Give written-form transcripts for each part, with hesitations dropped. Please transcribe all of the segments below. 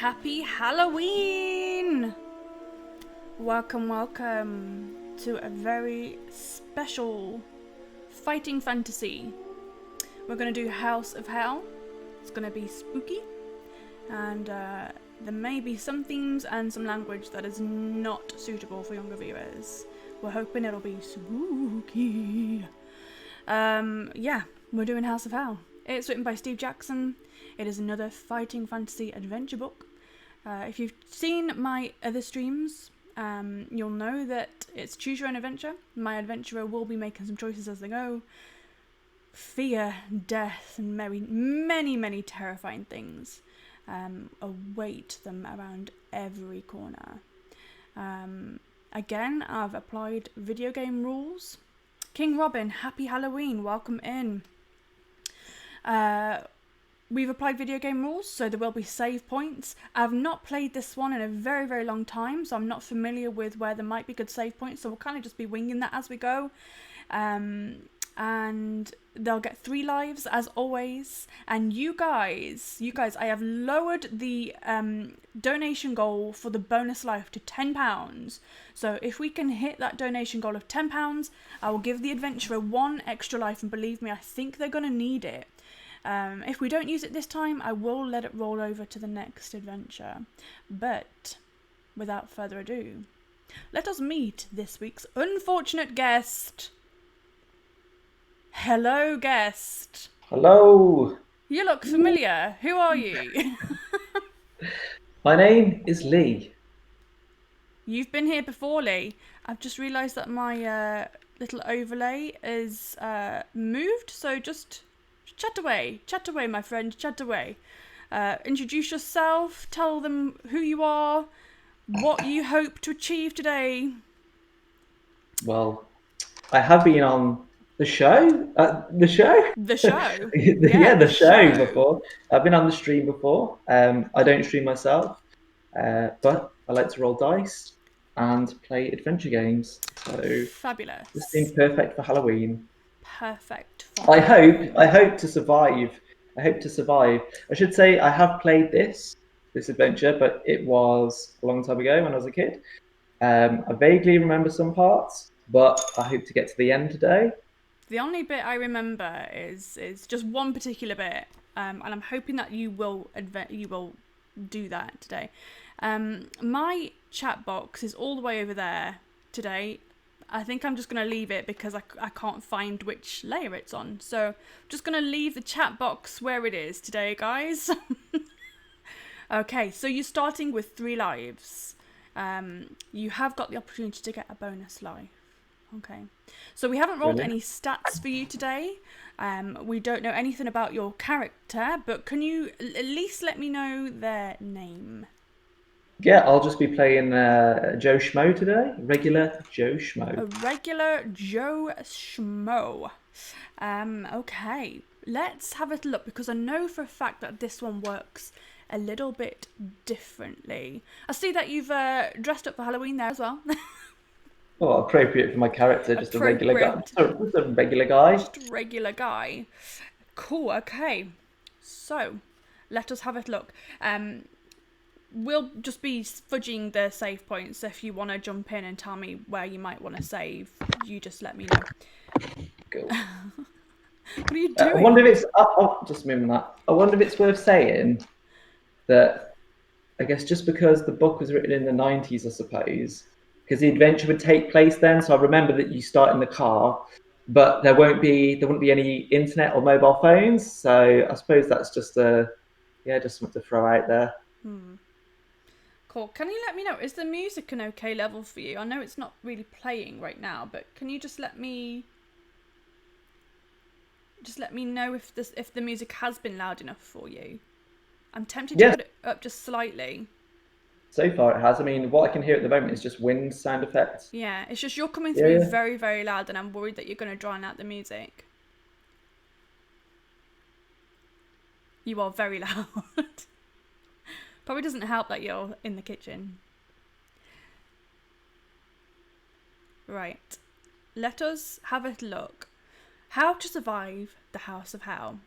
Happy Halloween! Welcome to a very special fighting fantasy. We're going to do House of Hell. It's going to be spooky, and there may be some themes and some language that is not suitable for younger viewers. We're hoping it'll be spooky. We're doing House of Hell. It's written by Steve Jackson. It is another fighting fantasy adventure book. If you've seen my other streams, you'll know that it's choose your own adventure. My adventurer will be making some choices as they go. Fear, death, and many terrifying things await them around every corner. Again, I've applied video game rules. King Robin, happy Halloween, welcome in. We've applied video game rules, so there will be save points. I've not played this one in a very long time, so I'm not familiar with where there might be good save points, so we'll kind of just be winging that as we go. And they'll get 3 lives as always. And you guys, I have lowered the donation goal for the bonus life to £10. So if we can hit that donation goal of £10, I will give the adventurer 1 extra life, and believe me, I think they're going to need it. If we don't use it this time, I will let it roll over to the next adventure. But without further ado, let us meet this week's unfortunate guest. Hello, guest. Hello. You look familiar. Who are you? My name is Lee. You've been here before, Lee. I've just realised that my little overlay is moved, so just chat away, my friend, chat away. Introduce yourself, tell them who you are, what you hope to achieve today. Well, I have been on the show. The show? The show? Yeah, the show show. before. I've been on the stream before. I don't stream myself, but I like to roll dice and play adventure games. So Fabulous. this seems perfect for Halloween. Perfect. I hope to survive. I hope to survive. I should say I have played this adventure, but it was a long time ago when I was a kid. I vaguely remember some parts, but I hope to get to the end today. The only bit I remember is just one particular bit, and I'm hoping that you will do that today. My chat box is all the way over there today. I think I'm just going to leave it because I can't find which layer it's on. So I'm just going to leave the chat box where it is today, guys. Okay, so you're starting with 3 lives. You have got the opportunity to get a bonus life. Okay, so we haven't rolled any stats for you today. We don't know anything about your character, but can you at least let me know their name? Yeah, I'll just be playing Joe Schmoe today. Regular Joe Schmoe. A regular Joe Schmoe. Okay, let's have a look, because I know for a fact that this one works a little bit differently. I see that you've dressed up for Halloween there as well. Oh, appropriate for my character, just a regular guy. Just a regular guy. Just a regular guy. Cool, okay. So, let us have a look. We'll just be fudging the save points, so if you want to jump in and tell me where you might want to save, you just let me know. Cool. What are you doing? I wonder if it's... just moving that. I wonder if it's worth saying that, I guess just because the book was written in the 90s, I suppose, because the adventure would take place then, so I remember that you start in the car, but there wouldn't be any internet or mobile phones, so I suppose that's just just something to throw out there. Cool. Can you let me know, is the music an okay level for you? I know it's not really playing right now, but can you just let me know if the music has been loud enough for you? I'm tempted to put it up just slightly. So far it has. I mean, what I can hear at the moment is just wind sound effects. Yeah, it's just you're coming through very loud, and I'm worried that you're going to drown out the music. You are very loud. Probably doesn't help that you're in the kitchen. Right. Let us have a look. How to survive the House of Hell.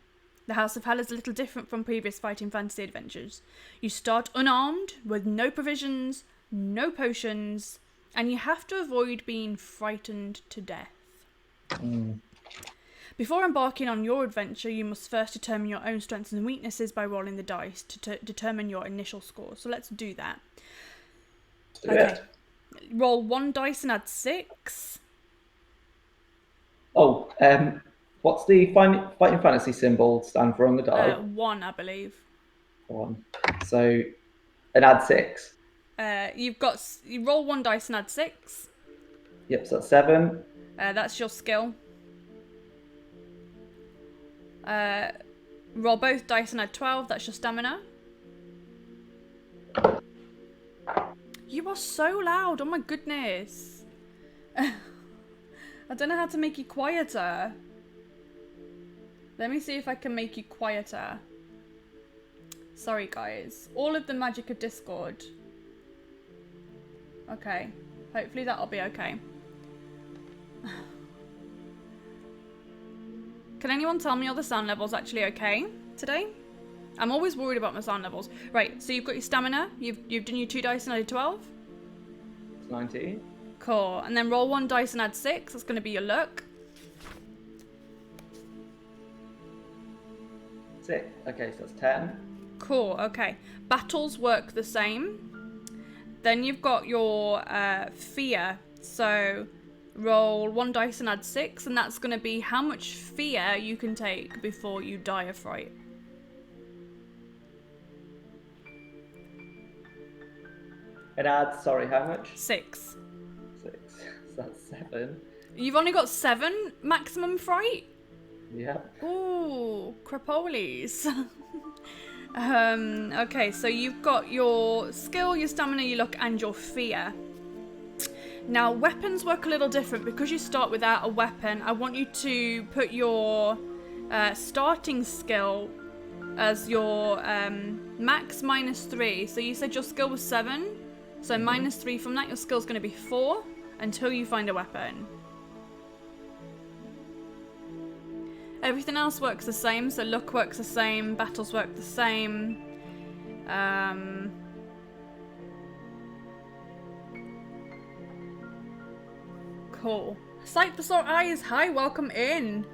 The House of Hell is a little different from previous Fighting Fantasy adventures. You start unarmed, with no provisions, no potions, and you have to avoid being frightened to death. Before embarking on your adventure, you must first determine your own strengths and weaknesses by rolling the dice to determine your initial score. So let's do that. Okay. Roll 1 dice and add 6. Oh, what's the fighting fantasy symbol stand for on the die? 1, I believe. 1. So, and add 6. You roll 1 dice and add 6. Yep, so that's 7. That's your skill. Roll both dice and add 12. That's your stamina. You are so loud. Oh my goodness. I don't know how to make you quieter. Let me see if I can make you quieter. Sorry, guys. All of the magic of Discord. Okay. Hopefully that'll be okay. Can anyone tell me all the sound levels actually okay today? I'm always worried about my sound levels. Right, so you've got your stamina. You've done your 2 dice and added 12. It's 19. Cool. And then roll 1 dice and add 6. That's going to be your luck. 6. Okay, so that's 10. Cool, okay. Battles work the same. Then you've got your fear. So roll 1 dice and add 6. And that's going to be how much fear you can take before you die of fright. And add, sorry, how much? 6. 6. So that's 7. You've only got 7 maximum fright? Yeah. Ooh, crapolis. Okay, so you've got your skill, your stamina, your luck, and your fear. Now, weapons work a little different. Because you start without a weapon, I want you to put your starting skill as your max -3. So you said your skill was 7. So -3 from that, your skill's going to be 4 until you find a weapon. Everything else works the same. So luck works the same, battles work the same. Cool. Sight for Sore Eyes, hi, welcome in.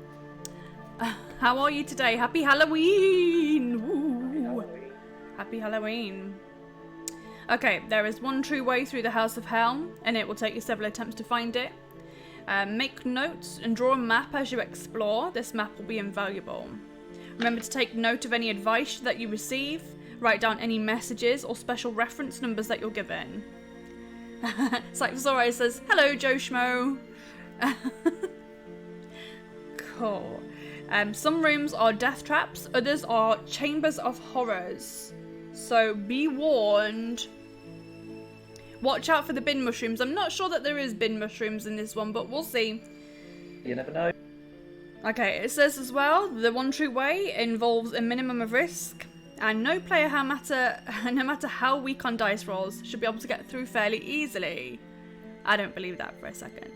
How are you today? Happy Halloween! Woo. Happy Halloween. Okay, there is one true way through the House of Hell, and it will take you several attempts to find it. Make notes and draw a map as you explore. This map will be invaluable. Remember to take note of any advice that you receive. Write down any messages or special reference numbers that you're given. Sight for Sore Eyes says, hello, Joe Schmoe. Cool. Some rooms are death traps, others are chambers of horrors. So be warned. Watch out for the bin mushrooms. I'm not sure that there is bin mushrooms in this one, but we'll see. You never know. Okay, it says as well, the one true way involves a minimum of risk, and no player, no matter how weak on dice rolls, should be able to get through fairly easily. I don't believe that for a second.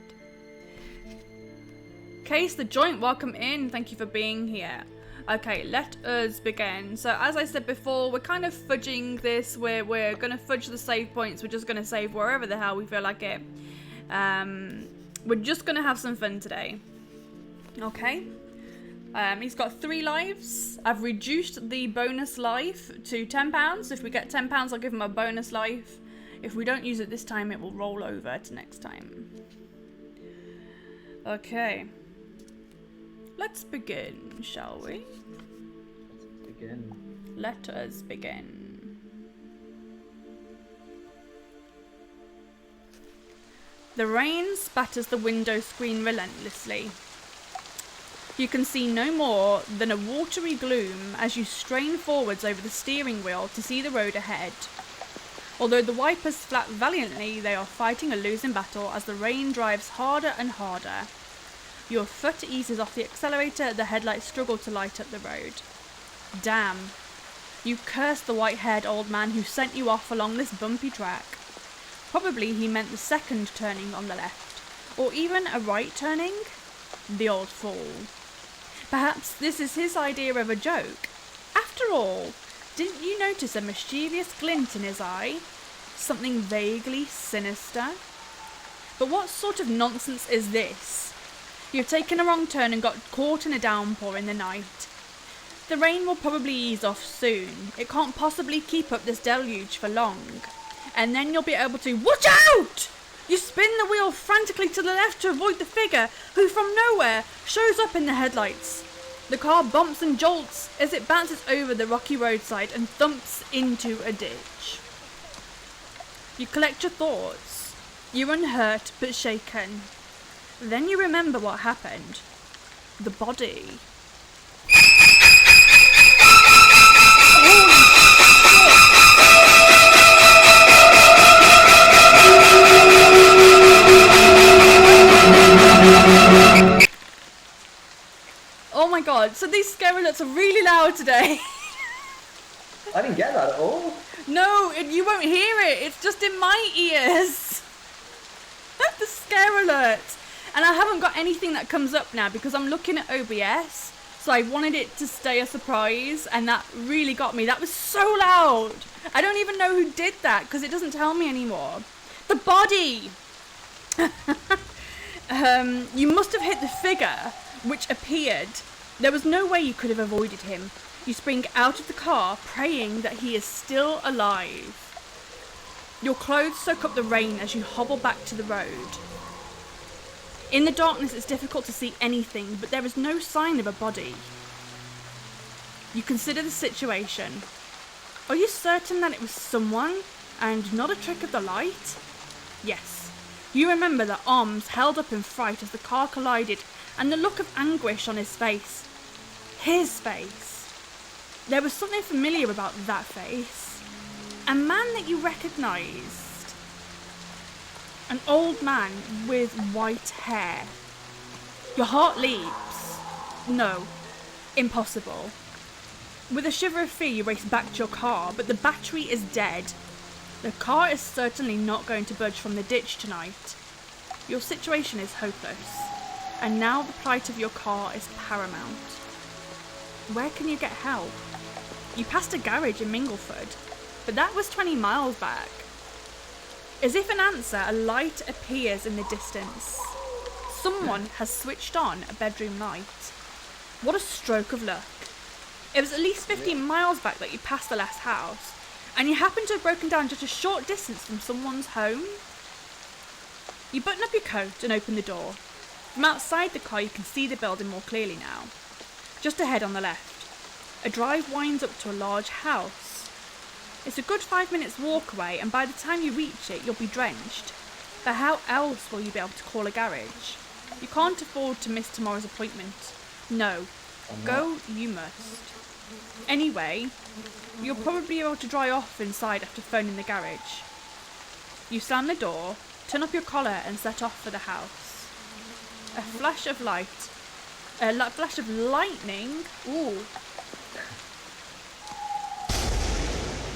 Case the Joint, welcome in. Thank you for being here. Okay, let us begin. So as I said before, we're kind of fudging this. We're going to fudge the save points. We're just going to save wherever the hell we feel like it. We're just going to have some fun today. Okay. He's got 3 lives. I've reduced the bonus life to £10. If we get £10, I'll give him a bonus life. If we don't use it this time, it will roll over to next time. Okay. Let's begin, shall we? Let's begin. Let us begin. The rain spatters the window screen relentlessly. You can see no more than a watery gloom as you strain forwards over the steering wheel to see the road ahead. Although the wipers flap valiantly, they are fighting a losing battle as the rain drives harder and harder. Your foot eases off the accelerator, the headlights struggle to light up the road. Damn. You curse the white-haired old man who sent you off along this bumpy track. Probably he meant the second turning on the left, or even a right turning. The old fool. Perhaps this is his idea of a joke. After all, didn't you notice a mischievous glint in his eye? Something vaguely sinister? But what sort of nonsense is this? You've taken a wrong turn and got caught in a downpour in the night. The rain will probably ease off soon. It can't possibly keep up this deluge for long. And then you'll be able to watch out! You spin the wheel frantically to the left to avoid the figure, who from nowhere shows up in the headlights. The car bumps and jolts as it bounces over the rocky roadside and thumps into a ditch. You collect your thoughts. You're unhurt but shaken. Then you remember what happened. The body. Oh my god, so these scary looks are really loud today. I didn't get that at all. No, you won't hear it. It's just in my ears. The scare alert. And I haven't got anything that comes up now because I'm looking at OBS. So I wanted it to stay a surprise, and that really got me. That was so loud. I don't even know who did that because it doesn't tell me anymore. The body. You must have hit the figure, which appeared. There was no way you could have avoided him. You spring out of the car, praying that he is still alive. Your clothes soak up the rain as you hobble back to the road. In the darkness, it's difficult to see anything, but there is no sign of a body. You consider the situation. Are you certain that it was someone, and not a trick of the light? Yes. You remember the arms held up in fright as the car collided, and the look of anguish on his face. His face. There was something familiar about that face. A man that you recognised. An old man with white hair. Your heart leaps. No. Impossible. With a shiver of fear, you race back to your car, but the battery is dead. The car is certainly not going to budge from the ditch tonight. Your situation is hopeless, and now the plight of your car is paramount. Where can you get help? You passed a garage in Mingleford, but that was 20 miles back. As if an answer, a light appears in the distance. Someone has switched on a bedroom light. What a stroke of luck. It was at least 15 miles back that you passed the last house, and you happen to have broken down just a short distance from someone's home. You button up your coat and open the door. From outside the car you can see the building more clearly now. Just ahead on the left, a drive winds up to a large house. It's a good 5 minutes walk away, and by the time you reach it, you'll be drenched. But how else will you be able to call a garage? You can't afford to miss tomorrow's appointment. No, go you must. Anyway, you'll probably be able to dry off inside after phoning the garage. You slam the door, turn up your collar, and set off for the house. A flash of light. A flash of lightning. Ooh.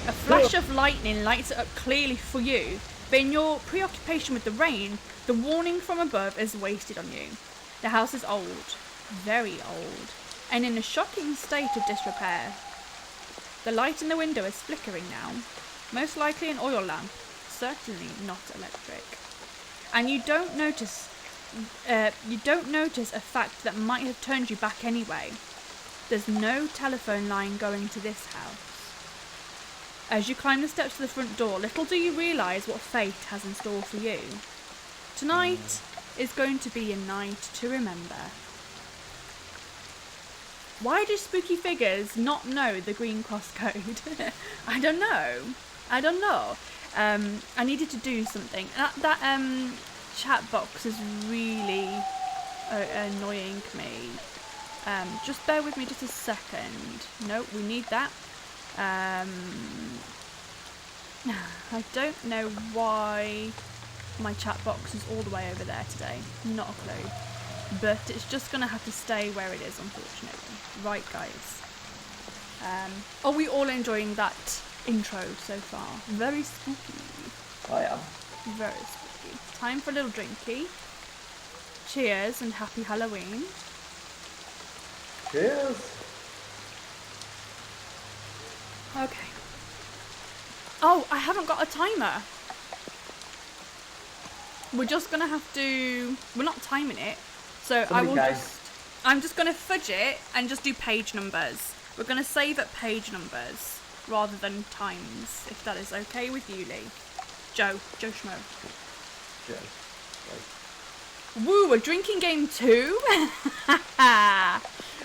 A flash of lightning lights it up clearly for you, but in your preoccupation with the rain, the warning from above is wasted on you. The house is old, very old, and in a shocking state of disrepair. The light in the window is flickering now, most likely an oil lamp, certainly not electric. And you don't notice a fact that might have turned you back anyway. There's no telephone line going to this house. As you climb the steps to the front door, little do you realise what fate has in store for you. Tonight is going to be a night to remember. Why do spooky figures not know the Green Cross code? I don't know. I needed to do something. That chat box is really annoying me. Just bear with me just a second. No, we need that. I don't know why my chat box is all the way over there today. Not a clue. But it's just going to have to stay where it is, unfortunately. Right, guys. Are we all enjoying that intro so far? Very spooky. I am. Very spooky. Time for a little drinky. Cheers and happy Halloween. Cheers. Okay. Oh, I haven't got a timer. We're just gonna have to. We're not timing it, so I'm just gonna fudge it and just do page numbers. We're gonna save at page numbers rather than times, if that is okay with you, Lee. Joe Schmoe. Joe. Woo, a drinking game too?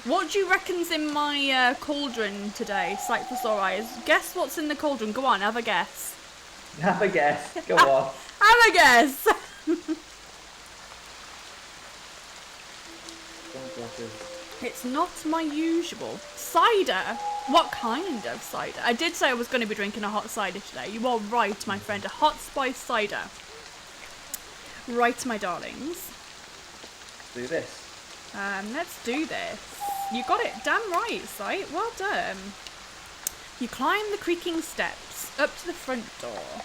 What do you reckon's in my cauldron today, Sight for Sore Eyes? Guess what's in the cauldron. Go on, have a guess. Have a guess. Go on. Have a guess. It's not my usual. Cider? What kind of cider? I did say I was going to be drinking a hot cider today. You are right, my friend. A hot spice cider. Right, my darlings. Do this. Let's do this. You got it damn right, Sight. Well done. You climb the creaking steps up to the front door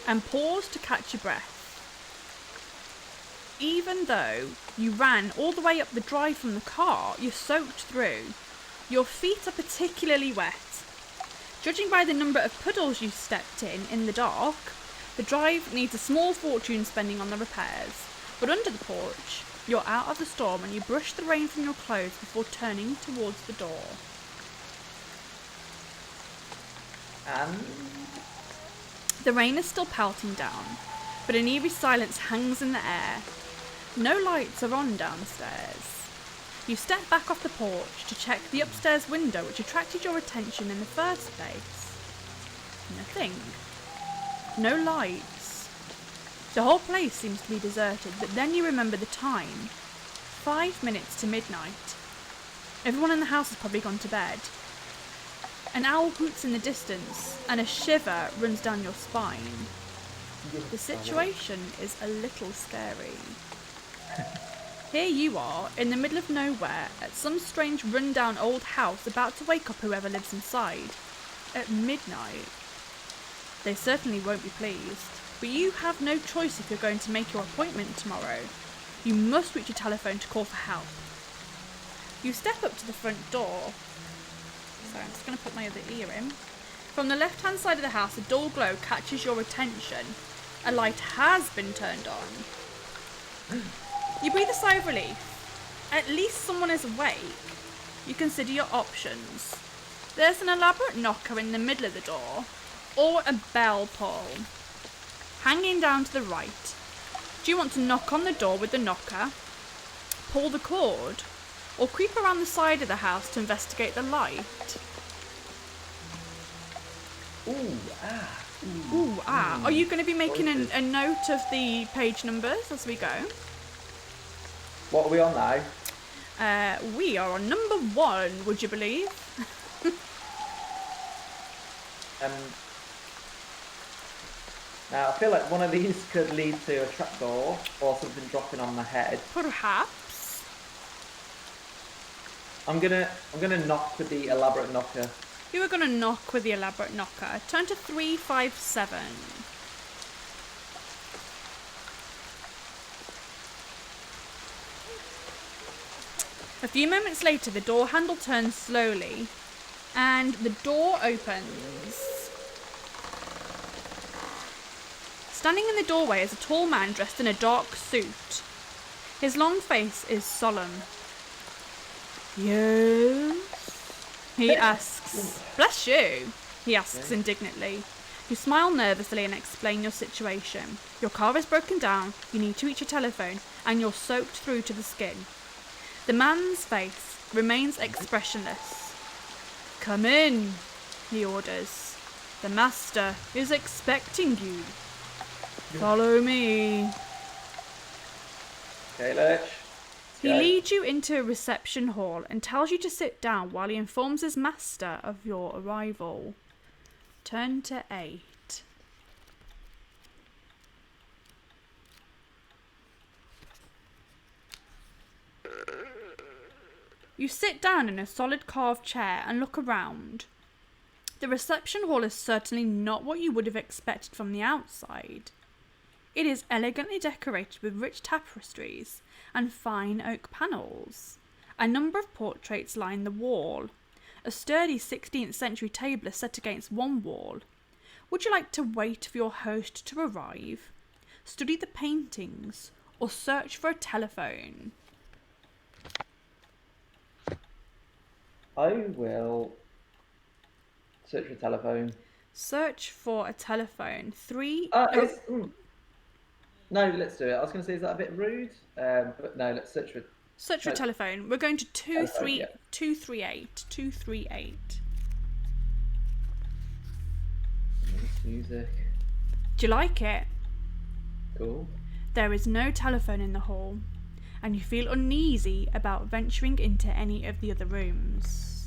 and pause to catch your breath. Even though you ran all the way up the drive from the car, you're soaked through. Your feet are particularly wet. Judging by the number of puddles you stepped in the dark, the drive needs a small fortune spending on the repairs. But under the porch, you're out of the storm and you brush the rain from your clothes before turning towards the door. And? The rain is still pelting down, but an eerie silence hangs in the air. No lights are on downstairs. You step back off the porch to check the upstairs window which attracted your attention in the first place. Nothing. No lights. The whole place seems to be deserted, but then you remember the time. 5 minutes to midnight. Everyone in the house has probably gone to bed. An owl hoots in the distance, and a shiver runs down your spine. The situation is a little scary. Here you are, in the middle of nowhere, at some strange run-down old house about to wake up whoever lives inside. At midnight. They certainly won't be pleased, but you have no choice if you're going to make your appointment tomorrow. You must reach a telephone to call for help. You step up to the front door. So I'm just going to put my other ear in. From the left-hand side of the house, a dull glow catches your attention. A light has been turned on. You breathe a sigh of relief. At least someone is awake. You consider your options. There's an elaborate knocker in the middle of the door, or a bell pull, hanging down to the right. Do you want to knock on the door with the knocker, pull the cord, or creep around the side of the house to investigate the light? Ooh, ah. Ooh, ah. Are you going to be making a note of the page numbers as we go? What are we on now? We are on number 1, would you believe? Now I feel like one of these could lead to a trapdoor or something dropping on my head. Perhaps. I'm gonna knock with the elaborate knocker. You were going to knock with the elaborate knocker. Turn to 357. A few moments later, the door handle turns slowly, and the door opens. Standing in the doorway is a tall man dressed in a dark suit. His long face is solemn. Yes? He asks. Bless you, he asks indignantly. You smile nervously and explain your situation. Your car is broken down, you need to reach a telephone, and you're soaked through to the skin. The man's face remains expressionless. Come in, he orders. The master is expecting you. Follow me. Okay, Lurch. He leads you into a reception hall and tells you to sit down while he informs his master of your arrival. Turn to 8. You sit down in a solid carved chair and look around. The reception hall is certainly not what you would have expected from the outside. It is elegantly decorated with rich tapestries and fine oak panels. A number of portraits line the wall. A sturdy 16th century table is set against one wall. Would you like to wait for your host to arrive, study the paintings, or search for a telephone? I will search for a telephone. Search for a telephone. No, let's do it. I was going to say, is that a bit rude? But no, let's search for. Search for a telephone. We're going to 238. Music. Do you like it? Cool. There is no telephone in the hall, and you feel uneasy about venturing into any of the other rooms.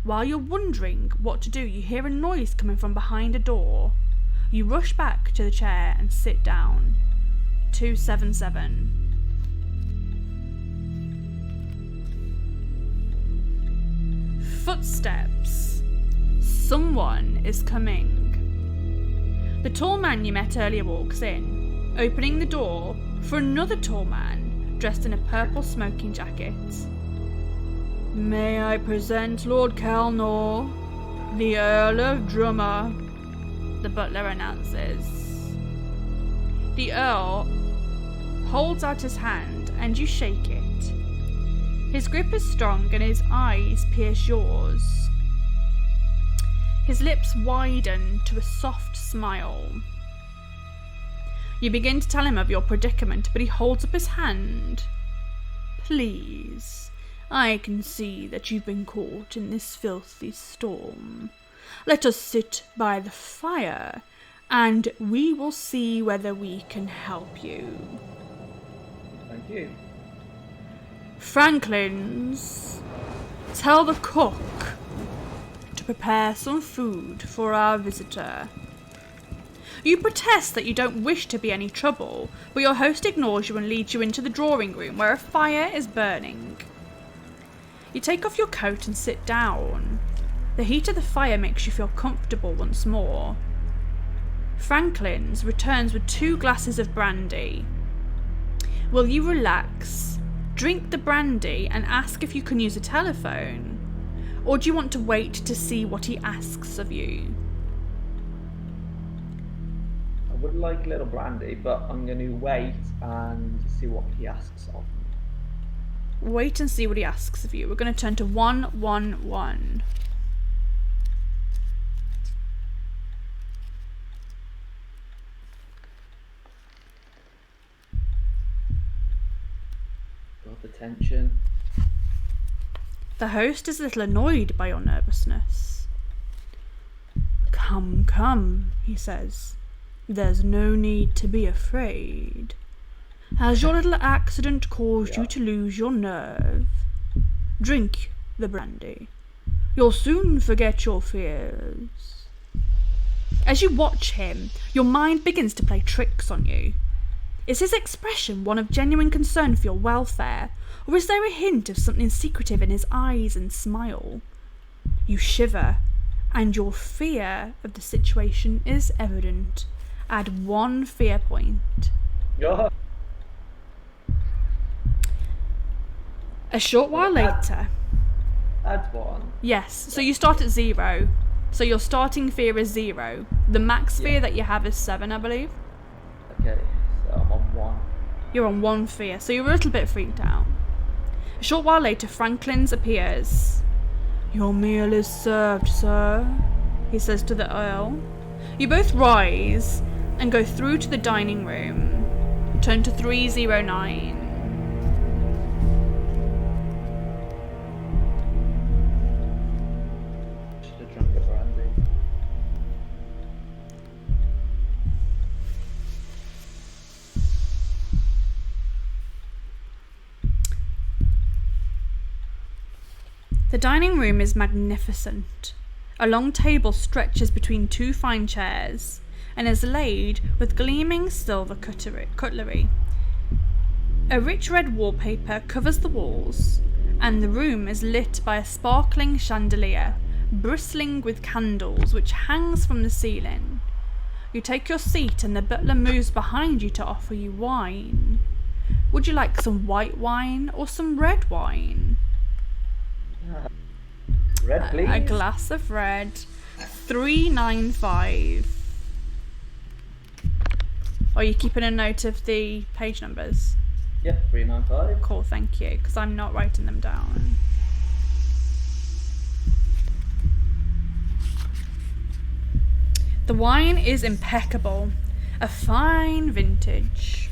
While you're wondering what to do, you hear a noise coming from behind a door. You rush back to the chair and sit down. 277. Footsteps. Someone is coming. The tall man you met earlier walks in, opening the door for another tall man dressed in a purple smoking jacket. May I present Lord Calnor, the Earl of Drummer, the butler announces. The Earl holds out his hand and you shake it. His grip is strong and his eyes pierce yours. His lips widen to a soft smile. You begin to tell him of your predicament, but he holds up his hand. Please, I can see that you've been caught in this filthy storm. Let us sit by the fire, and we will see whether we can help you. Thank you. Franklins, tell the cook to prepare some food for our visitor. You protest that you don't wish to be any trouble, but your host ignores you and leads you into the drawing room where a fire is burning. You take off your coat and sit down. The heat of the fire makes you feel comfortable once more. Franklin's returns with 2 glasses of brandy. Will you relax, drink the brandy and ask if you can use a telephone? Or do you want to wait to see what he asks of you? I would like a little brandy, but I'm going to wait and see what he asks of me. Wait and see what he asks of you. We're going to turn to 111. Got the tension. The host is a little annoyed by your nervousness. Come, come, he says. There's no need to be afraid. Has your little accident caused you to lose your nerve? Drink the brandy. You'll soon forget your fears. As you watch him, your mind begins to play tricks on you. Is his expression one of genuine concern for your welfare, or is there a hint of something secretive in his eyes and smile? You shiver, and your fear of the situation is evident. Add 1 fear point. Yeah. A short while later... Add 1. Yes, so you start at 0. So your starting fear is 0. The max fear that you have is 7, I believe. Okay, so I'm on 1. You're on 1 fear, so you're a little bit freaked out. A short while later, Franklin's appears. Your meal is served, sir, he says to the Earl. You both rise and go through to the dining room. Turn to 309. Should have drunk the brandy. The dining room is magnificent. A long table stretches between 2 fine chairs and is laid with gleaming silver cutlery. A rich red wallpaper covers the walls, and the room is lit by a sparkling chandelier, bristling with candles which hangs from the ceiling. You take your seat and the butler moves behind you to offer you wine. Would you like some white wine or some red wine? Red, please. A glass of red. $3.95. Are you keeping a note of the page numbers? Yeah, 395. Cool, thank you, because I'm not writing them down. The wine is impeccable. A fine vintage.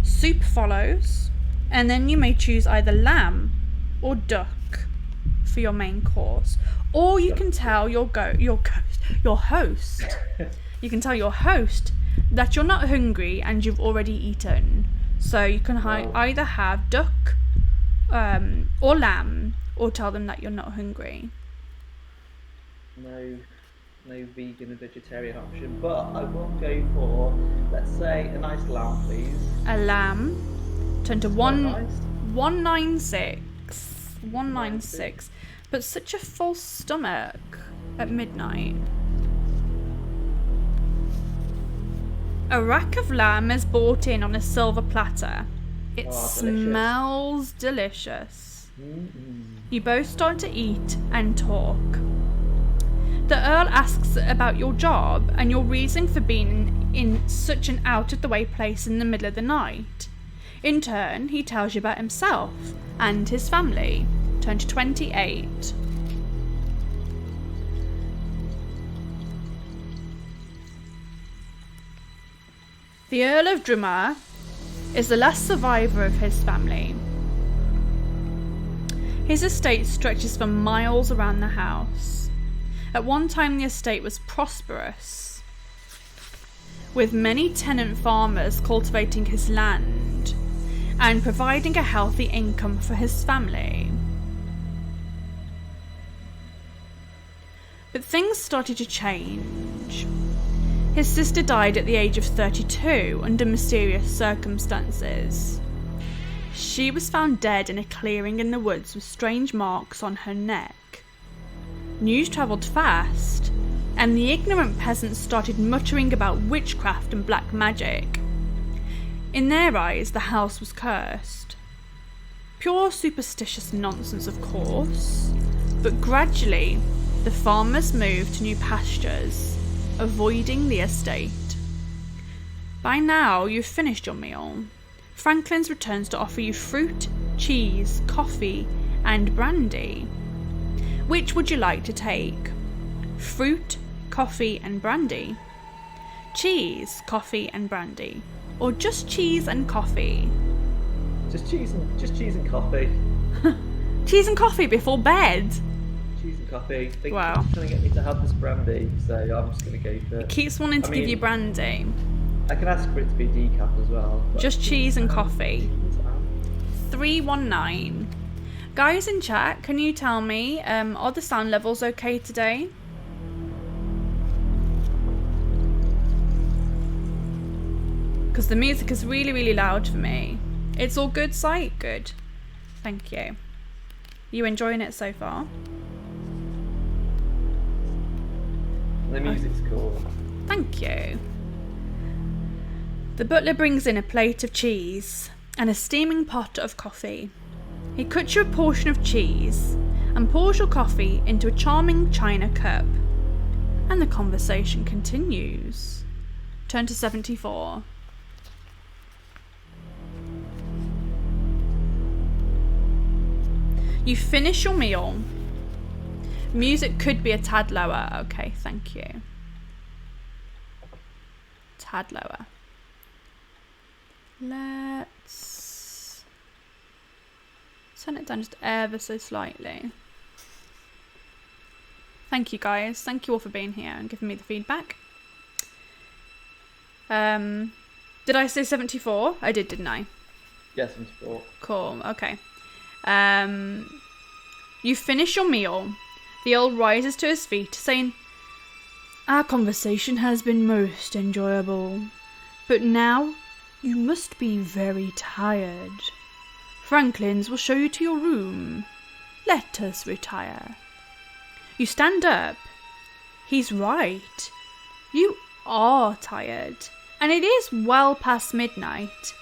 Soup follows, and then you may choose either lamb or duck for your main course. Or you can tell your host. You can tell your host that you're not hungry and you've already eaten. So you can either have duck or lamb, or tell them that you're not hungry. No vegan and vegetarian option, but I will go for, let's say, a nice lamb, please. A lamb. Turn to Nice. 196. 196. But such a full stomach at midnight. A rack of lamb is brought in on a silver platter. It smells delicious. You both start to eat and talk. The Earl asks about your job and your reason for being in such an out-of-the-way place in the middle of the night. In turn, he tells you about himself and his family. Turn to 28. The Earl of Drumar is the last survivor of his family. His estate stretches for miles around the house. At one time the estate was prosperous, with many tenant farmers cultivating his land and providing a healthy income for his family. But things started to change. His sister died at the age of 32 under mysterious circumstances. She was found dead in a clearing in the woods with strange marks on her neck. News travelled fast, and the ignorant peasants started muttering about witchcraft and black magic. In their eyes, the house was cursed. Pure superstitious nonsense, of course, but gradually the farmers moved to new pastures, avoiding the estate. By now, you've finished your meal. Franklin's returns to offer you fruit, cheese, coffee, and brandy. Which would you like to take? Fruit, coffee, and brandy? Cheese, coffee, and brandy? Or just cheese and coffee? Just cheese and coffee. Cheese and coffee before bed? Cheese and coffee. They Wow. keep trying to get me to have this brandy, so I'm just going to go for it. Keeps wanting to give you brandy. I can ask for it to be decaf as well. Just cheese and coffee. 319. Guys in chat, can you tell me, are the sound levels okay today? Because the music is really, really loud for me. It's all good, sight? Good. Thank you. You enjoying it so far? The music's cool. Thank you. The butler brings in a plate of cheese and a steaming pot of coffee. He cuts you a portion of cheese and pours your coffee into a charming china cup. And the conversation continues. Turn to 74. You finish your meal. Music could be a tad lower. Okay, thank you. Tad lower. Let's turn it down just ever so slightly. Thank you guys. Thank you all for being here and giving me the feedback. Did I say 74? I did, didn't I? Yes, 74. Cool, okay. You finish your meal. The Earl rises to his feet, saying, "Our conversation has been most enjoyable, but now you must be very tired. Franklin's will show you to your room. Let us retire." You stand up. He's right. You are tired, and it is well past midnight.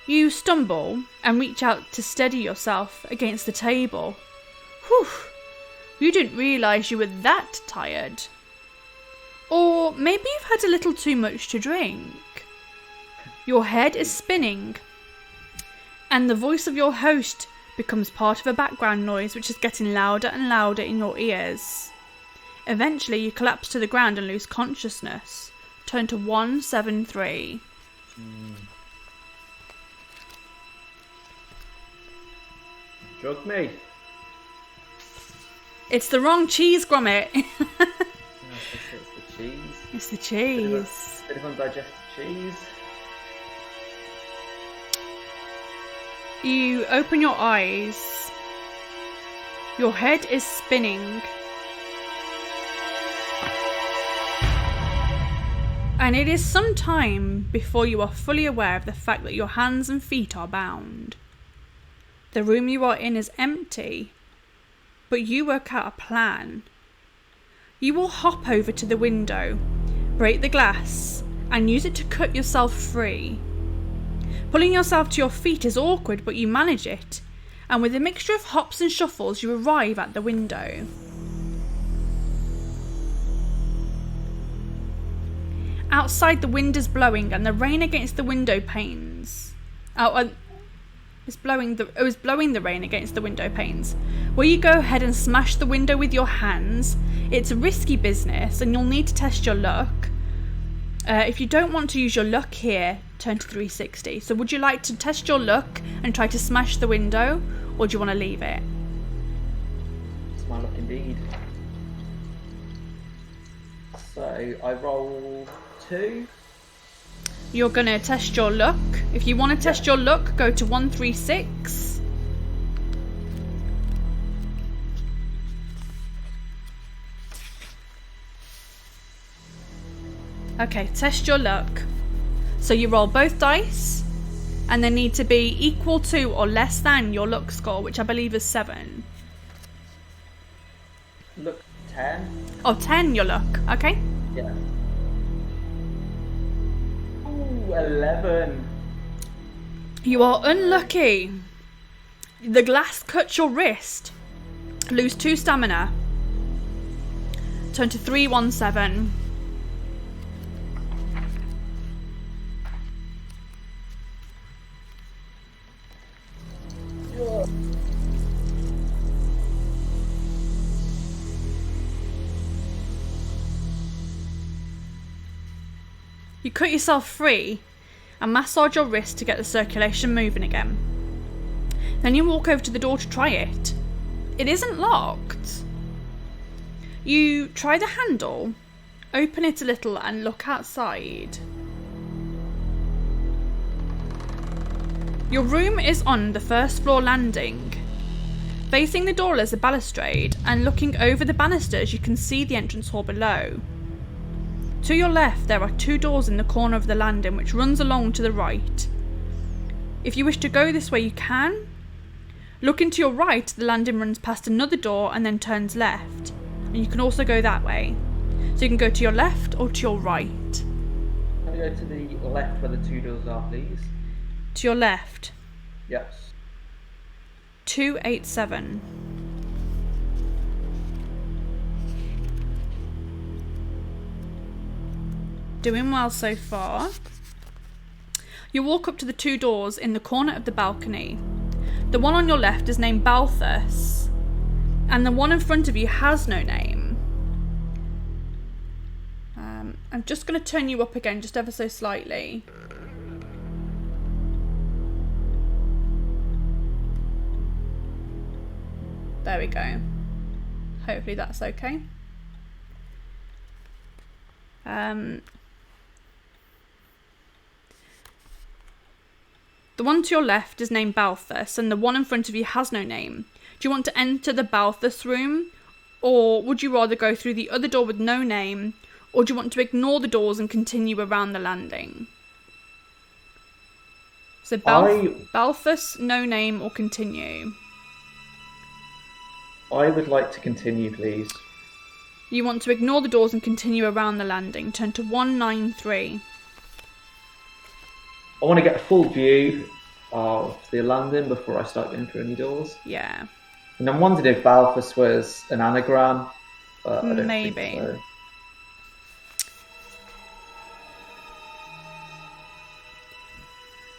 You stumble and reach out to steady yourself against the table. Whew, you didn't realise you were that tired. Or maybe you've had a little too much to drink. Your head is spinning, and the voice of your host becomes part of a background noise which is getting louder and louder in your ears. Eventually you collapse to the ground and lose consciousness. Turn to 173. Drug me. It's the wrong cheese, Gromit. No, it's the cheese. It's the cheese. Bit of undigested cheese. You open your eyes. Your head is spinning. And it is some time before you are fully aware of the fact that your hands and feet are bound. The room you are in is empty, but you work out a plan. You will hop over to the window, break the glass, and use it to cut yourself free. Pulling yourself to your feet is awkward, but you manage it, and with a mixture of hops and shuffles you arrive at the window. Outside the wind is blowing and the rain against the window panes. It was blowing the rain against the window panes. Will you go ahead and smash the window with your hands? It's a risky business and you'll need to test your luck. If you don't want to use your luck here, turn to 360. So would you like to test your luck and try to smash the window, or do you want to leave it? It's my luck indeed. So I roll 2. You're going to test your luck. If you want to test your luck, go to 136. Okay, test your luck. So you roll both dice, and they need to be equal to or less than your luck score, which I believe is 7. Look, 10. Oh, 10 your luck, okay? Yeah. Ooh, 11. You are unlucky. The glass cuts your wrist. Lose 2 stamina. Turn to 317. You cut yourself free and massage your wrist to get the circulation moving again. Then you walk over to the door to try it. It isn't locked. You try the handle, open it a little and look outside. Your room is on the first floor landing. Facing the door is a balustrade, and looking over the banisters you can see the entrance hall below. To your left there are 2 doors in the corner of the landing which runs along to the right. If you wish to go this way you can. Looking to your right, the landing runs past another door and then turns left. And you can also go that way. So you can go to your left or to your right. Can I go to the left where the 2 doors are, please? To your left. Yes. 287. Doing well so far. You walk up to the 2 doors in the corner of the balcony. The one on your left is named Balthus, and the one in front of you has no name. I'm just going to turn you up again, just ever so slightly. There we go. Hopefully that's okay. The one to your left is named Balthus, and the one in front of you has no name. Do you want to enter the Balthus room, or would you rather go through the other door with no name, or do you want to ignore the doors and continue around the landing? So Balthus, no name, or continue? I would like to continue, please. You want to ignore the doors and continue around the landing. Turn to 193. I want to get a full view of the landing before I start going through any doors. Yeah. And I'm wondering if Balthus was an anagram, but I don't Maybe. think so.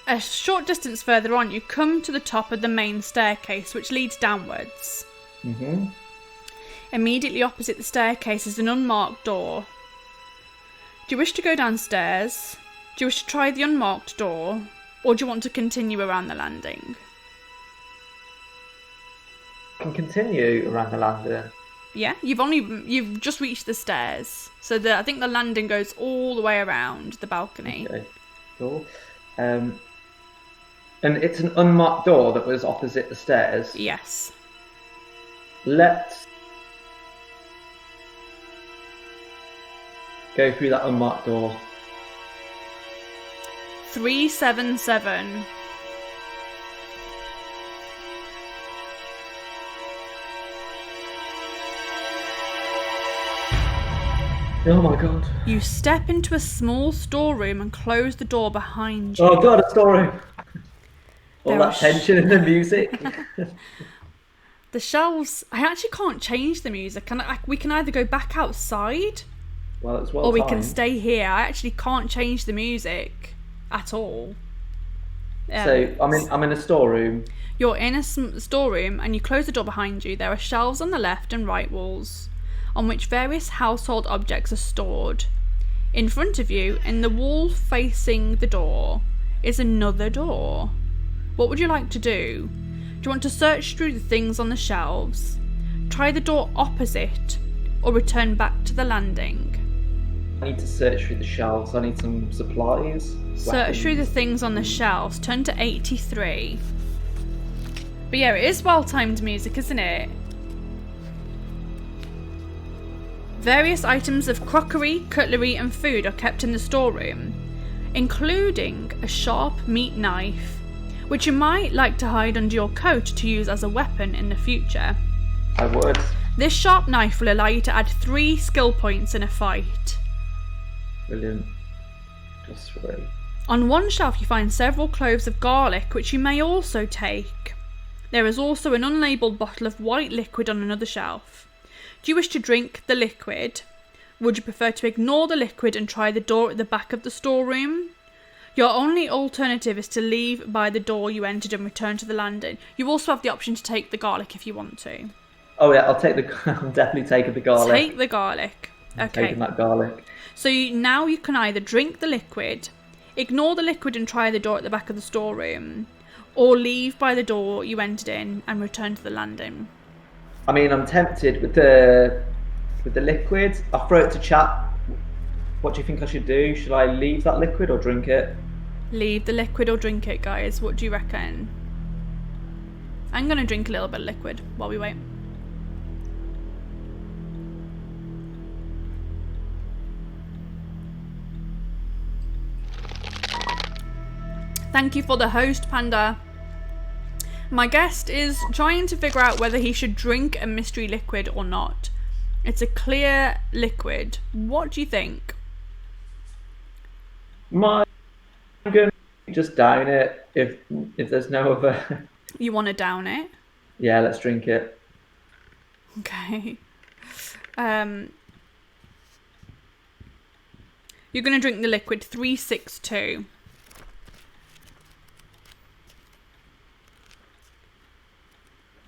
A short distance further on, you come to the top of the main staircase, which leads downwards. Mm-hmm. Immediately opposite the staircase is an unmarked door. Do you wish to go downstairs? Do you wish to try the unmarked door? Or do you want to continue around the landing? I can continue around the landing. Yeah, you've just reached the stairs. So I think the landing goes all the way around the balcony. Okay, cool. And it's an unmarked door that was opposite the stairs. Yes. Let's go through that unmarked door. 377. Oh my god. You step into a small storeroom and close the door behind you. Oh god, a storeroom. All There that are tension in the music. The shelves... I actually can't change the music. We can either go back outside Well, it's well or we timed. can stay here. I actually can't change the music at all. So I'm in a storeroom. You're in a storeroom and you close the door behind you. There are shelves on the left and right walls on which various household objects are stored. In front of you, in the wall facing the door, is another door. What would you like to do? Do you want to search through the things on the shelves, try the door opposite, or return back to the landing? I need to search through the shelves. I need some supplies. Search through the things on the shelves. Turn to 83. But yeah, it is well-timed music, isn't it? Various items of crockery, cutlery and food are kept in the storeroom, including a sharp meat knife, which you might like to hide under your coat to use as a weapon in the future. I would. This sharp knife will allow you to add 3 skill points in a fight. Brilliant. Just 3. On one shelf you find several cloves of garlic, which you may also take. There is also an unlabelled bottle of white liquid on another shelf. Do you wish to drink the liquid? Would you prefer to ignore the liquid and try the door at the back of the storeroom? Your only alternative is to leave by the door you entered and return to the landing. You also have the option to take the garlic if you want to. Oh yeah, I'm definitely taking the garlic. Take the garlic. Okay. Taking that garlic. So now you can either drink the liquid, ignore the liquid and try the door at the back of the storeroom, or leave by the door you entered in and return to the landing. I mean, I'm tempted with the liquid. I'll throw it to chat. What do you think I should do? Should I leave that liquid or drink it? Leave the liquid or drink it, guys. What do you reckon? I'm going to drink a little bit of liquid while we wait. Thank you for the host, Panda. My guest is trying to figure out whether he should drink a mystery liquid or not. It's a clear liquid. What do you think? I'm going to just down it if there's no other... You want to down it? Yeah, let's drink it. Okay. You're going to drink the liquid 362.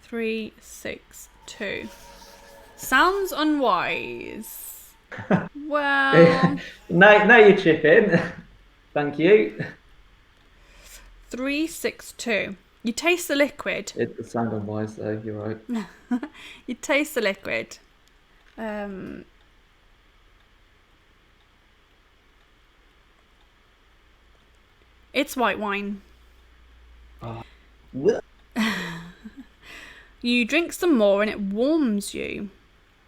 Three, 6, 2. Sounds unwise. Well, now you're chipping. Thank you. 3, 6, 2. You taste the liquid. It does sound unwise though. You're right. You taste the liquid. It's white wine. Oh. You drink some more and it warms you.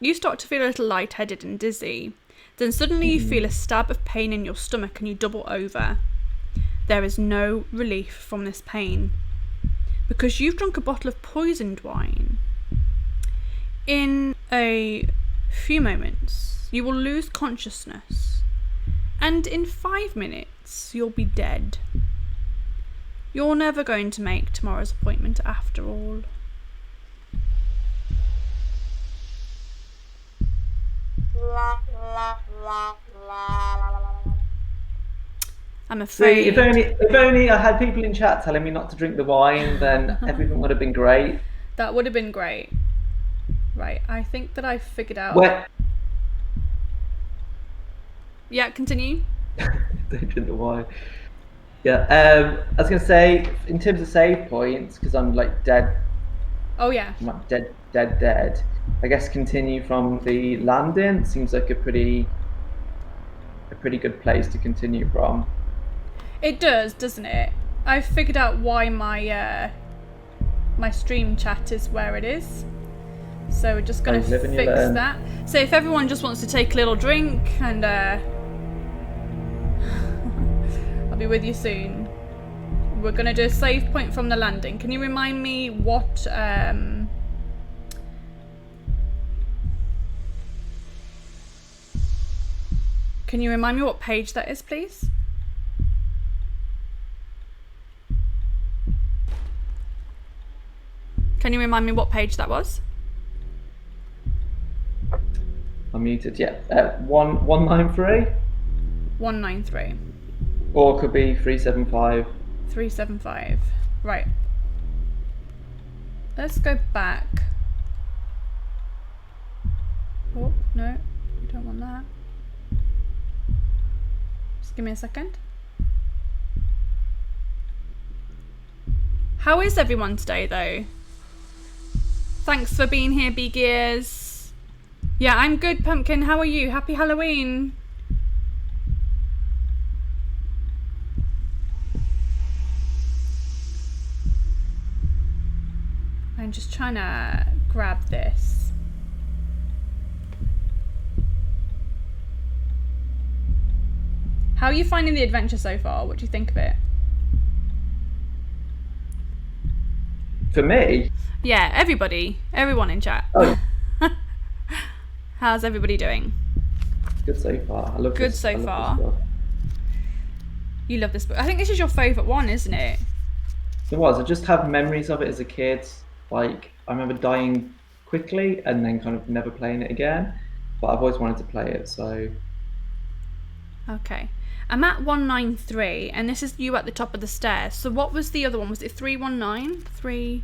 You start to feel a little lightheaded and dizzy. Then suddenly you feel a stab of pain in your stomach and you double over. There is no relief from this pain, because you've drunk a bottle of poisoned wine. In a few moments, you will lose consciousness, and in 5 minutes, you'll be dead. You're never going to make tomorrow's appointment after all. I'm afraid. See, if only I had people in chat telling me not to drink the wine, then everything would have been great. That would have been great. Right, I think that I've figured out. What? Yeah, continue. Don't drink the wine. Yeah, I was gonna say, in terms of save points, because I'm like dead. Oh yeah. I'm like dead. I guess continue from the landing seems like a pretty good place to continue from. It does, doesn't it? I've figured out why my my stream chat is where it is. So we're just gonna fix that. So if everyone just wants to take a little drink, and I'll be with you soon. We're gonna do a save point from the landing. Can you remind me what Can you remind me what page that is, please? Can you remind me what page that was? I'm muted. Yeah, 193. 193. Or it could be 375. 375. Right. Let's go back. Oh, no. We don't want that. Just give me a second. How is everyone today, though? Thanks for being here, B-Gears. Yeah, I'm good, Pumpkin. How are you? Happy Halloween. I'm just trying to grab this. How are you finding the adventure so far? What do you think of it? For me? Yeah, everyone in chat. Oh. How's everybody doing? Good so far. I love Good this. so far. You love this book. I think this is your favourite one, isn't it? It was. I just have memories of it as a kid. Like, I remember dying quickly and then kind of never playing it again. But I've always wanted to play it, so... Okay. I'm at 193, and this is you at the top of the stairs. So what was the other one? Was it 319? 3...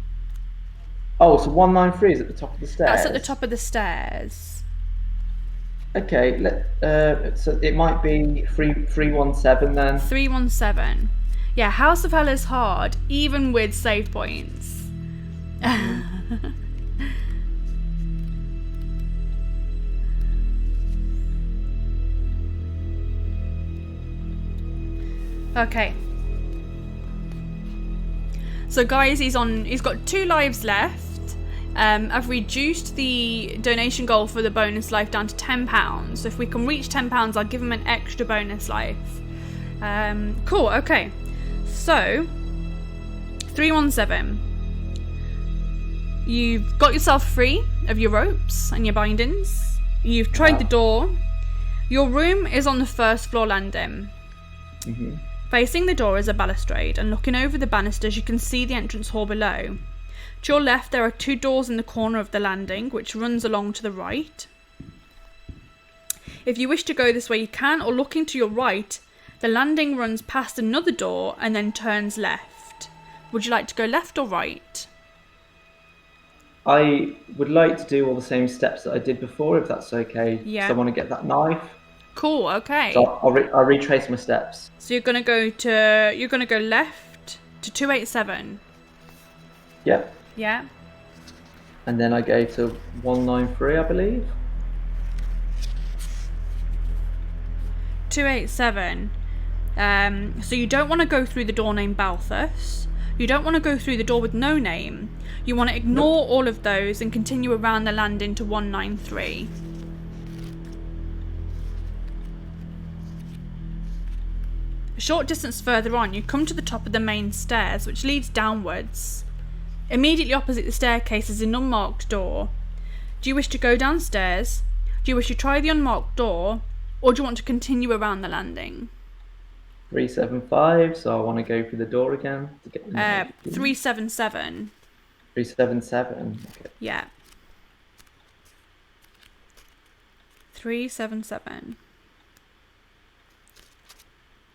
Oh, so 193 is at the top of the stairs? That's at the top of the stairs. Okay, so it might be 317 then. 317. Yeah, House of Hell is hard, even with save points. Okay. So guys, he's got 2 lives left. I've reduced the donation goal for the bonus life down to £10. So if we can reach £10, I'll give him an extra bonus life. Cool, okay. So, 317. You've got yourself free of your ropes and your bindings. You've tried the door. Your room is on the 1st floor landing. Mm-hmm. Facing the door is a balustrade, and looking over the banisters you can see the entrance hall below. To your left there are 2 doors in the corner of the landing, which runs along to the right. If you wish to go this way you can, or looking to your right, the landing runs past another door and then turns left. Would you like to go left or right? I would like to do all the same steps that I did before, if that's okay. Yeah. So I want to get that knife. Cool, okay. So I'll retrace my steps. So you're gonna go left to 287. Yep. Yeah. And then I go to 193, I believe. 287. So you don't want to go through the door named Balthus. You don't want to go through the door with no name. You want to ignore all of those and continue around the landing to 193. A short distance further on, you come to the top of the main stairs, which leads downwards. Immediately opposite the staircase is an unmarked door. Do you wish to go downstairs, Do you wish to try the unmarked door, or do you want to continue around the landing? 375, so I want to go for the door again to get the knife. 377. 377. Okay. Yeah. 377.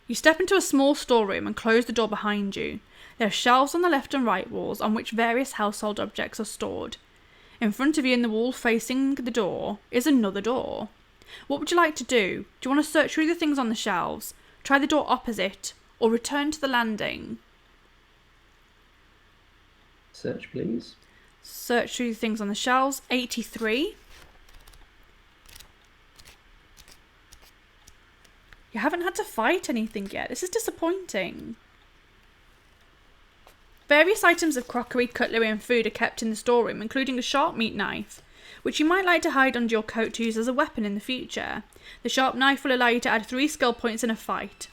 You step into a small storeroom and close the door behind you. There are shelves on the left and right walls on which various household objects are stored. In front of you in the wall facing the door is another door. What would you like to do? Do you want to search through the things on the shelves, try the door opposite, or return to the landing? Search, please. Search through the things on the shelves. 83. You haven't had to fight anything yet. This is disappointing. Various items of crockery, cutlery and food are kept in the storeroom, including a sharp meat knife, which you might like to hide under your coat to use as a weapon in the future. The sharp knife will allow you to add 3 skill points in a fight.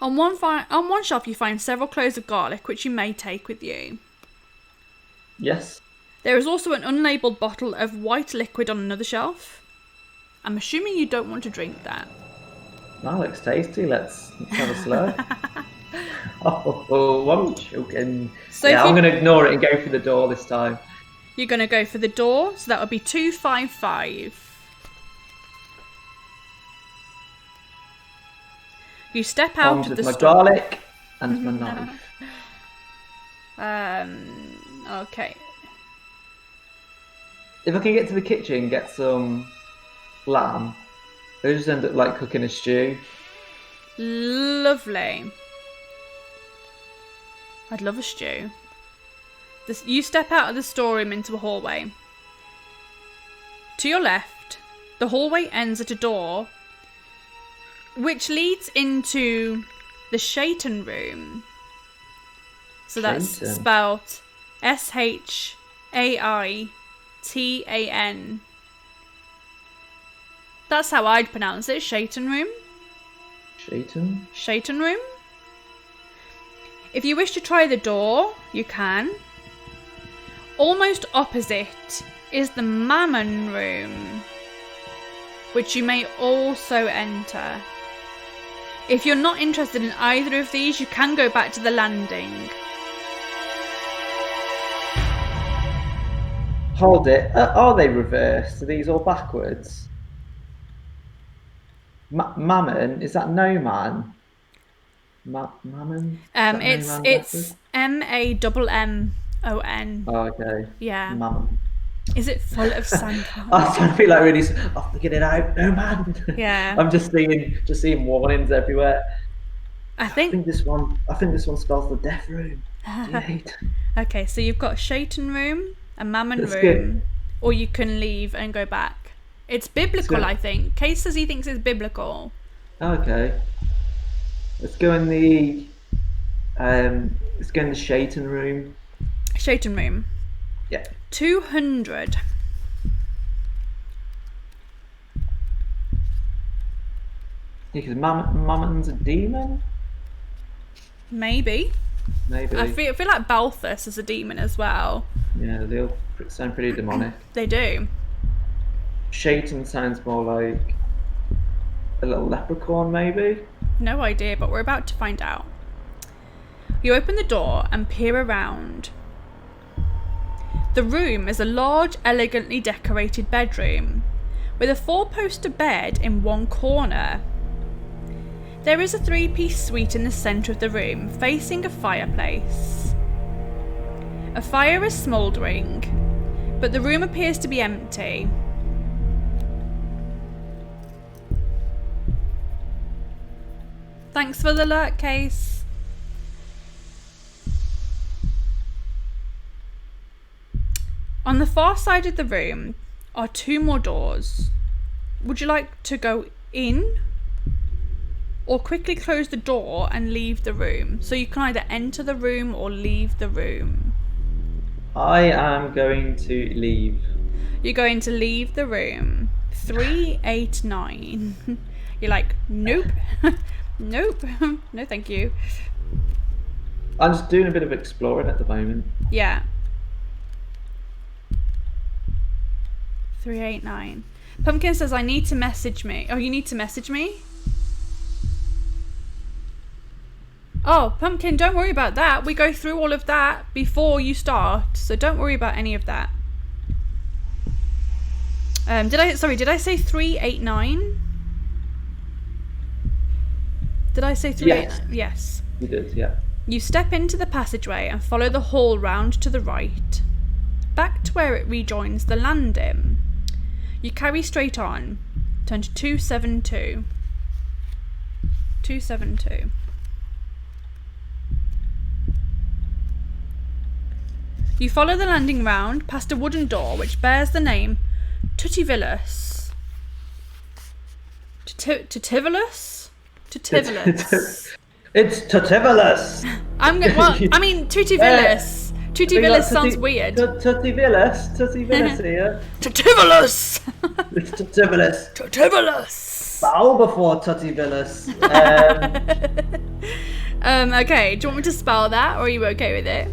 On one shelf you find several cloves of garlic, which you may take with you. Yes. There is also an unlabelled bottle of white liquid on another shelf. I'm assuming you don't want to drink that. That looks tasty. Let's have a slurp. Oh, I'm joking. So yeah, I'm going to ignore it and go for the door this time. You're going to go for the door, so that would be 255. You step out of the my store. garlic and my knife. Okay. If I can get to the kitchen and get some lamb, I just end up like cooking a stew. Lovely. I'd love a stew. You step out of the storeroom into a hallway. To your left, the hallway ends at a door which leads into the Shaitan room. So that's spelled Shaitan. That's how I'd pronounce it, Shaitan room. Shaitan room. If you wish to try the door, you can. Almost opposite is the Mammon room, which you may also enter. If you're not interested in either of these, you can go back to the landing. Hold it. Are they reversed? Are these all backwards? Mammon? Is that no man? Mammon? It's Mammon. Oh, okay. Yeah. Mammon. Is it full of sand? I feel like really. I'll figure it out. No man. Yeah. I'm just seeing warnings everywhere. I think this one spells the death room. Okay, so you've got Shaitan room, a Mammon room, good. Or you can leave and go back. It's biblical, I think. Case says he thinks it's biblical. Okay. Let's go in the Shaitan room. Shaitan room. Yeah. 200. Because Mammon's a demon? Maybe. I feel like Balthus is a demon as well. Yeah, they all sound pretty demonic. They do. Shaitan sounds more like a little leprechaun, maybe? No idea, but we're about to find out. You open the door and peer around. The room is a large, elegantly decorated bedroom with a 4-poster bed in one corner. There is a 3-piece suite in the centre of the room, facing a fireplace. A fire is smouldering, but the room appears to be empty. Thanks for the alert, Case. On the far side of the room are 2 more doors. Would you like to go in or quickly close the door and leave the room? So you can either enter the room or leave the room. I am going to leave. You're going to leave the room. 389. You're like, nope. Nope. No, thank you. I'm just doing a bit of exploring at the moment. Yeah. 389. Pumpkin says, I need to message me. Oh, you need to message me? Oh, Pumpkin, don't worry about that. We go through all of that before you start, so don't worry about any of that. Did I say 389? Did I say 389? Yes. You did, yeah. You step into the passageway and follow the hall round to the right, back to where it rejoins the landing. You carry straight on. Turn to 272. 272. You follow the landing round past a wooden door which bears the name Tutivilus. Tutivilus? Tutivilus. It's Tutivilus. Tutivilus. Tutivilus sounds weird. Tutivilus here. Tutivilus. It's Tutivilus. Tutivilus. Bow before Tutivilus. Okay, do you want me to spell that, or are you okay with it?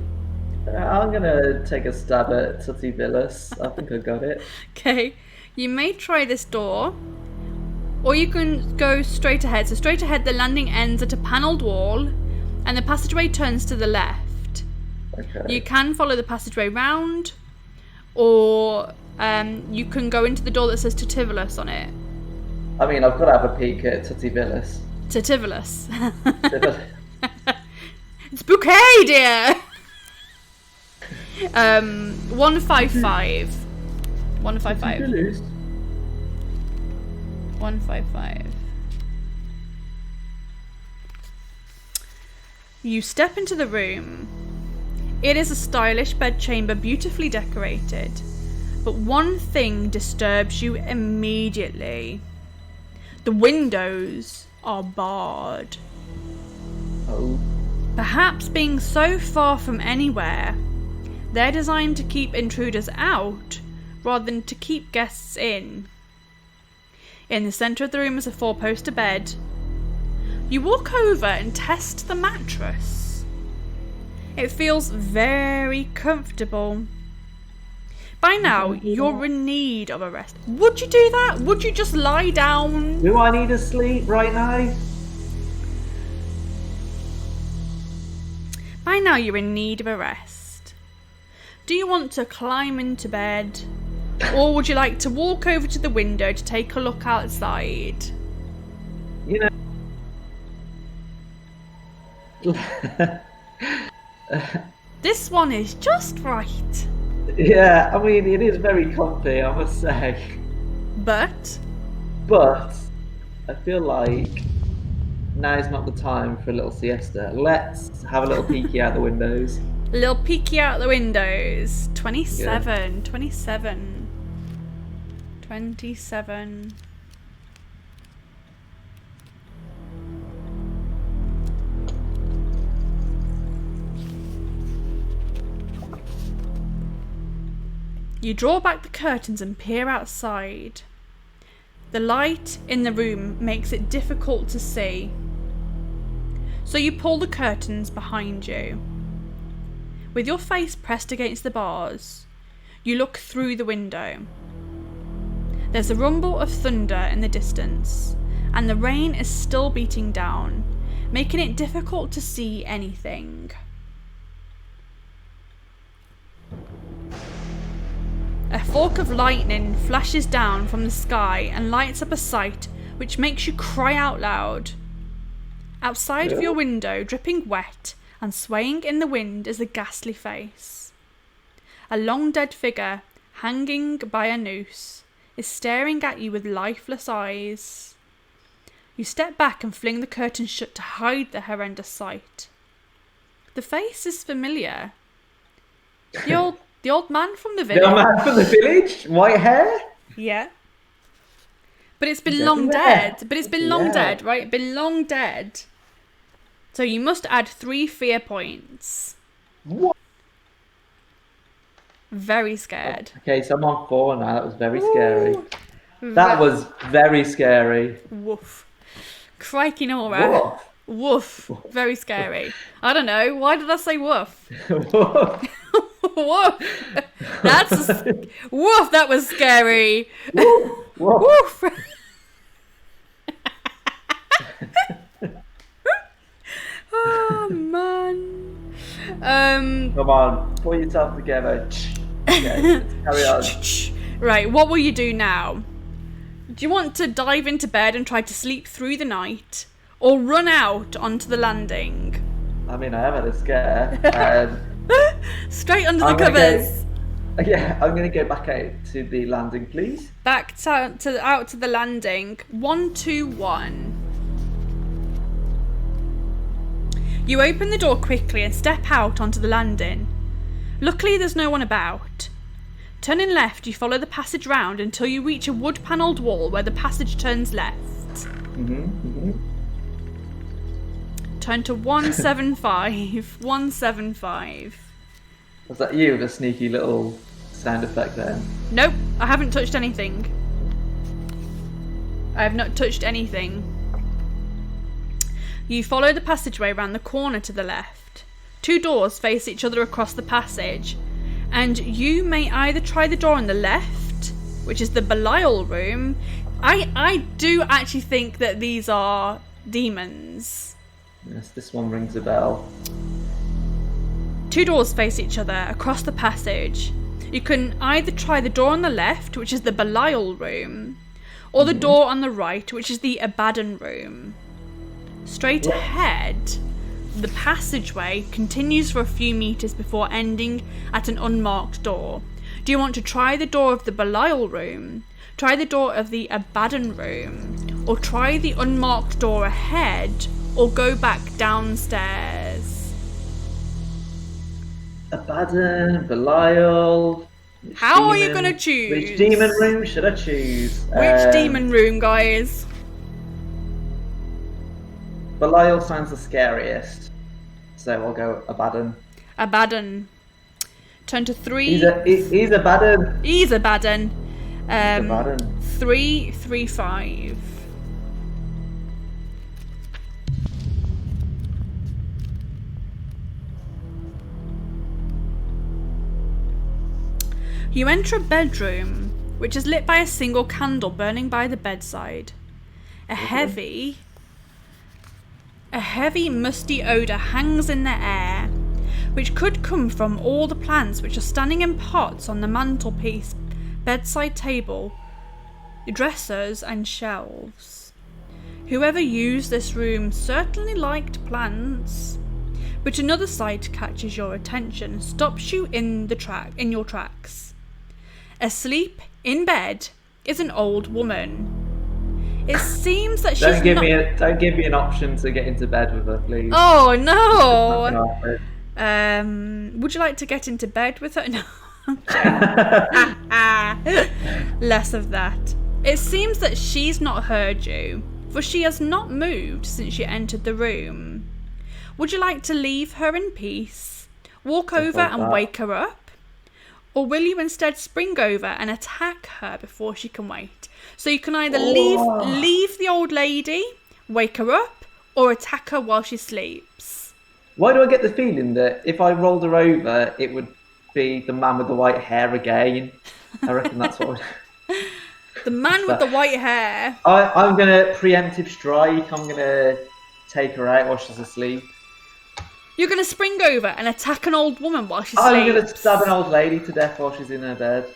I'm gonna take a stab at Tutivilus. I think I got it. Okay, you may try this door, or you can go straight ahead. So straight ahead, the landing ends at a panelled wall, and the passageway turns to the left. Okay. You can follow the passageway round, or you can go into the door that says Tutivilus on it. I mean, I've got to have a peek at Tutivilus. Tutivilus. It's bouquet, dear. 155. 155. 155. You step into the room. It is a stylish bedchamber, beautifully decorated. But one thing disturbs you immediately. The windows are barred. Oh. Perhaps being so far from anywhere, they're designed to keep intruders out rather than to keep guests in. In the centre of the room is a 4-poster bed. You walk over and test the mattress. It feels very comfortable. By now, you're in need of a rest. Would you do that? Would you just lie down? Do I need to sleep right now? By now, you're in need of a rest. Do you want to climb into bed? Or would you like to walk over to the window to take a look outside? You know... This one is just right. Yeah, I mean, it is very comfy, I must say. But I feel like now's not the time for a little siesta. Let's have a little peeky out the windows. A little peeky out the windows. 27. Yeah. 27. 27. You draw back the curtains and peer outside. The light in the room makes it difficult to see. So you pull the curtains behind you. With your face pressed against the bars, you look through the window. There's a rumble of thunder in the distance, and the rain is still beating down, making it difficult to see anything. A fork of lightning flashes down from the sky and lights up a sight which makes you cry out loud. Outside of your window, dripping wet and swaying in the wind, is a ghastly face. A long dead figure, hanging by a noose, is staring at you with lifeless eyes. You step back and fling the curtain shut to hide the horrendous sight. The face is familiar. The old man from the village. The old man from the village? White hair? Yeah. But it's been long dead. But it's been long dead, right? Been long dead. So you must add 3 fear points. What? Very scared. Okay, so I'm on 4 now. That was very scary. That was very scary. Woof. Crikey Nora. Woof. Woof. Very scary. I don't know. Why did I say woof? Woof. Woof. Woof, that was scary. Woof. Woof. Oh, man. Come on, pull yourself together. Okay, let's carry on. Right, what will you do now? Do you want to dive into bed and try to sleep through the night? Or run out onto the landing? I mean, I have had a scare. Straight under the covers. I'm going to go back out to the landing, please. Back out to the landing. 1, 2, 1. You open the door quickly and step out onto the landing. Luckily, there's no one about. Turning left, you follow the passage round until you reach a wood-panelled wall where the passage turns left. Turn to 175. 175. Was that you with a sneaky little sound effect there? Nope, I haven't touched anything. I have not touched anything. You follow the passageway round the corner to the left. 2 doors face each other across the passage, and you may either try the door on the left, which is the Belial room. I do actually think that these are demons. Yes, this one rings a bell. 2 doors face each other across the passage. You can either try the door on the left, which is the Belial room, or the door on the right, which is the Abaddon room. Straight ahead, the passageway continues for a few metres before ending at an unmarked door. Do you want to try the door of the Belial room, try the door of the Abaddon room, or try the unmarked door ahead, or go back downstairs? Abaddon, Belial. How are you going to choose? Which demon room should I choose? Which demon room, guys? Belial sounds the scariest, so I'll go Abaddon. Abaddon. Turn to 3. He's Abaddon. He's Abaddon. Abaddon. 3, 3, 5. You enter a bedroom, which is lit by a single candle burning by the bedside. A heavy, musty odour hangs in the air, which could come from all the plants which are standing in pots on the mantelpiece, bedside table, dressers and shelves. Whoever used this room certainly liked plants, but another sight catches your attention and stops you in your tracks. Asleep in bed is an old woman. It seems that she's don't give me an option to get into bed with her, please. Oh no! Would you like to get into bed with her? No. Less of that. It seems that she's not heard you, for she has not moved since you entered the room. Would you like to leave her in peace, walk over and wake her up? Or will you instead spring over and attack her before she can wait? So you can either leave the old lady, wake her up, or attack her while she sleeps. Why do I get the feeling that if I rolled her over, it would be the man with the white hair again? I reckon that's what The man with the white hair. I'm going to preemptive strike. I'm going to take her out while she's asleep. You're going to spring over and attack an old woman while she sleeps? I'm going to stab an old lady to death while she's in her bed.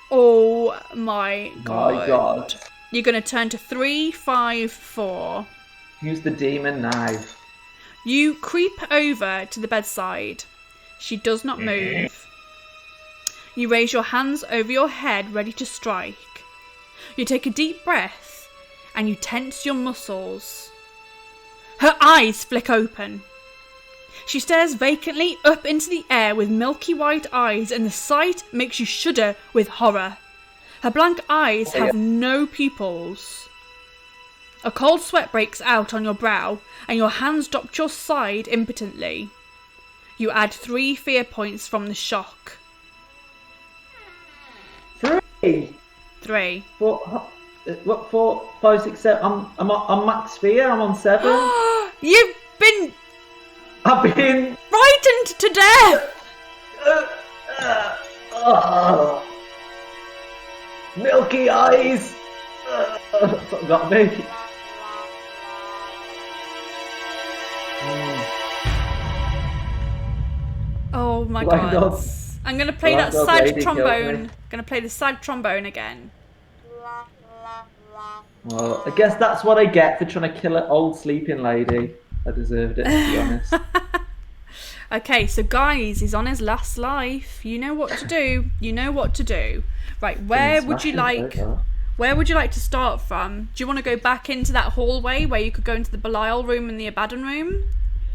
Oh my god. My god. You're going to turn to 3, 5, 4. Who's the demon now? You creep over to the bedside. She does not move. You raise your hands over your head, ready to strike. You take a deep breath and you tense your muscles. Her eyes flick open. She stares vacantly up into the air with milky white eyes, and the sight makes you shudder with horror. Her blank eyes have no pupils. A cold sweat breaks out on your brow, and your hands drop to your side impotently. You add 3 fear points from the shock. 3. 3. 4, 4, 5, 6, 7. I'm max fear. I'm on 7. You've been I've been frightened to death. Oh, milky eyes. That's what got me. Oh my Blind god. dog. I'm gonna play Blind that dog sad lady killed me. trombone. Gonna play the sad trombone again. Well, I guess that's what I get for trying to kill an old sleeping lady. I deserved it, to be honest. Okay, so guys, he's on his last life. You know what to do. You know what to do. Right, where would you like to start from? Do you want to go back into that hallway where you could go into the Belial room and the Abaddon room?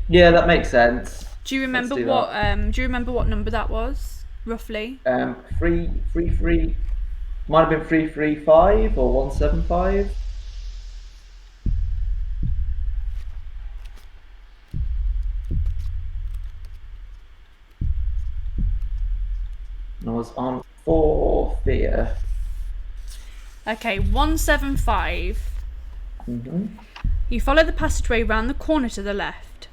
Yeah, that makes sense. Do you remember what number that was, roughly? 333 might have been 335 or 175. And I was on 4 fear. Okay, 175. You follow the passageway round the corner to the left.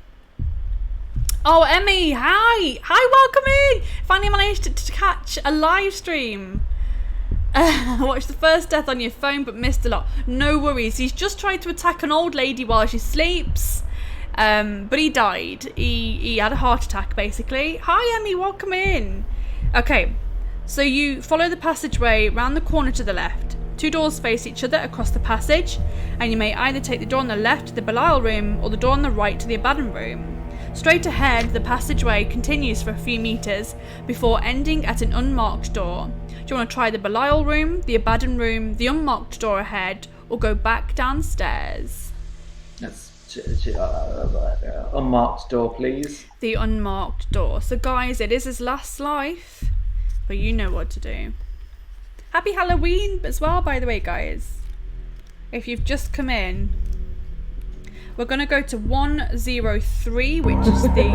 Oh, Emmy, hi! Hi, welcome in! Finally managed to catch a live stream. Watched the first death on your phone but missed a lot. No worries, he's just tried to attack an old lady while she sleeps. But he died. He had a heart attack, basically. Hi, Emmy, welcome in. Okay, so you follow the passageway round the corner to the left. 2 doors face each other across the passage, and you may either take the door on the left to the Belial room or the door on the right to the Abaddon room. Straight ahead, the passageway continues for a few metres before ending at an unmarked door. Do you want to try the Belial room, the Abaddon room, the unmarked door ahead, or go back downstairs? Unmarked door, please. The unmarked door. So guys, it is his last life, but you know what to do. Happy Halloween as well, by the way, guys. If you've just come in, we're going to go to 103, which is the...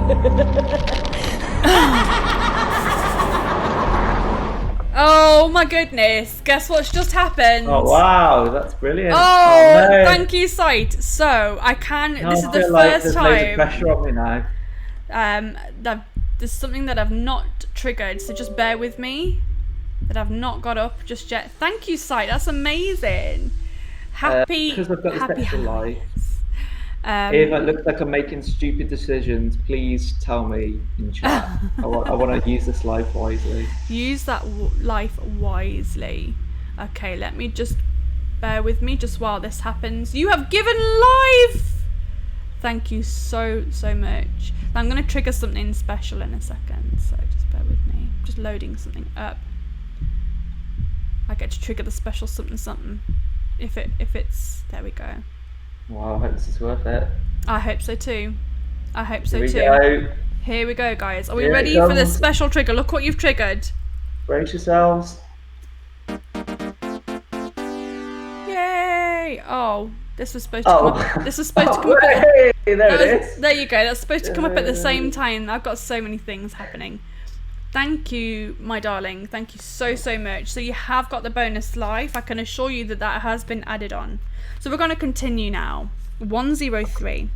Oh my goodness, guess what's just happened? Oh wow, that's brilliant. Oh, no. Thank you, Sight. So, this is the first time... There's pressure on me now. There's something that I've not triggered, so just bear with me. That I've not got up just yet. Thank you, Sight. That's amazing. Because I've got this extra life. If it looks like I'm making stupid decisions, please tell me in chat. I want to use this life wisely. Use that life wisely. Okay, let me just bear with me just while this happens. You have given life. Thank you so much. I'm going to trigger something special in a second, so just bear with me. Just loading something up. I get to trigger the special something. If it's there we go. Wow, I hope this is worth it. I hope so too. Here we go, guys. Are we ready for this special trigger? Look what you've triggered. Brace yourselves. Yay! Oh, this was supposed to come up. This was supposed to come up. There you go. That's supposed to come up at the same time. I've got so many things happening. Thank you, my darling. Thank you so much. So you have got the bonus life. I can assure you that has been added on. So we're going to continue now. 103.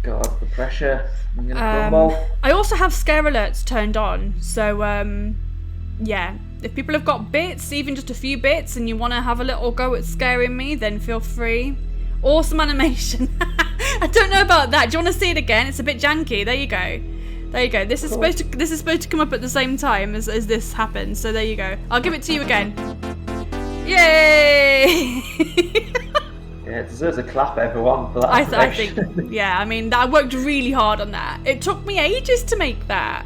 God, the pressure. I'm going to crumble. I also have scare alerts turned on. So, yeah. If people have got bits, even just a few bits, and you want to have a little go at scaring me, then feel free. Awesome animation. I don't know about that. Do you want to see it again? It's a bit janky. There you go. There you go. This is supposed to come up at the same time as this happens. So there you go. I'll give it to you again. Yay! Yeah, it deserves a clap, everyone, for that. I think. Yeah, I mean, I worked really hard on that. It took me ages to make that.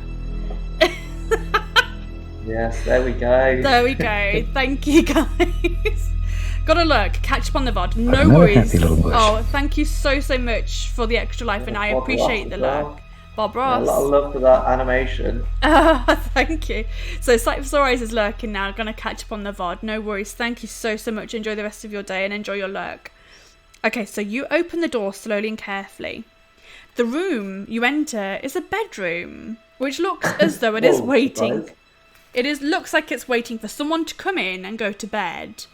Yes, there we go. There we go. Thank you, guys. Gotta look, catch up on the VOD. No worries. Oh, thank you so much for the extra life, and I appreciate the lurk. Bob Ross. A lot of love for that animation. Thank you. So Sight of Sore Eyes is lurking now. Gonna catch up on the VOD. No worries. Thank you so much. Enjoy the rest of your day and enjoy your lurk. Okay, so you open the door slowly and carefully. The room you enter is a bedroom, which looks as though it is waiting. Surprise. Looks like it's waiting for someone to come in and go to bed.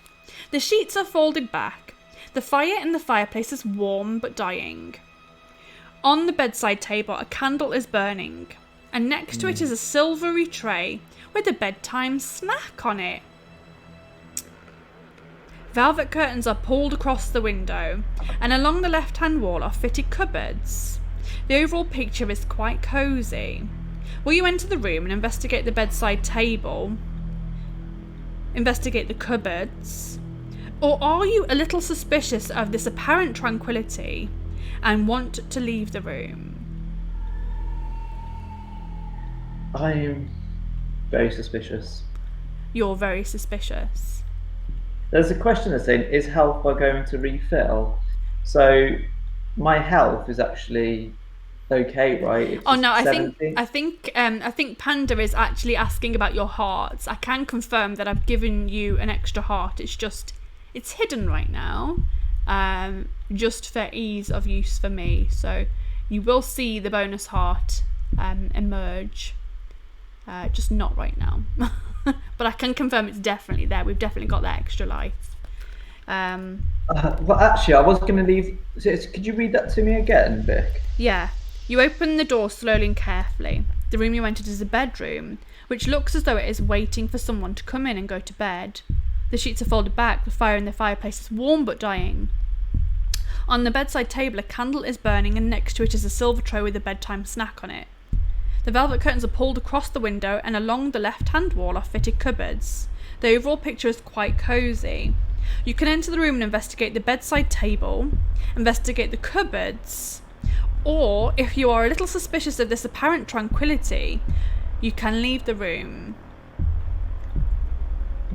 The sheets are folded back. The fire in the fireplace is warm but dying. On the bedside table, a candle is burning, and next to it is a silvery tray with a bedtime snack on it. Velvet curtains are pulled across the window, and along the left-hand wall are fitted cupboards. The overall picture is quite cosy. Will you enter the room and investigate the bedside table? Investigate the cupboards? Or are you a little suspicious of this apparent tranquility and want to leave the room? I'm very suspicious. You're very suspicious. There's a question that's saying, is health bar going to refill? So my health is actually okay, right? It's Oh no, I 70. think Panda is actually asking about your hearts. I can confirm that I've given you an extra heart. It's hidden right now, just for ease of use for me. So you will see the bonus heart emerge, just not right now. But I can confirm it's definitely there. We've definitely got that extra life. Well, actually, I was going to leave. Could you read that to me again, Vic? Yeah. You open the door slowly and carefully. The room you entered is a bedroom, which looks as though it is waiting for someone to come in and go to bed. The sheets are folded back, the fire in the fireplace is warm but dying. On the bedside table, a candle is burning, and next to it is a silver tray with a bedtime snack on it. The velvet curtains are pulled across the window, and along the left-hand wall are fitted cupboards. The overall picture is quite cosy. You can enter the room and investigate the bedside table, investigate the cupboards, or if you are a little suspicious of this apparent tranquility, you can leave the room.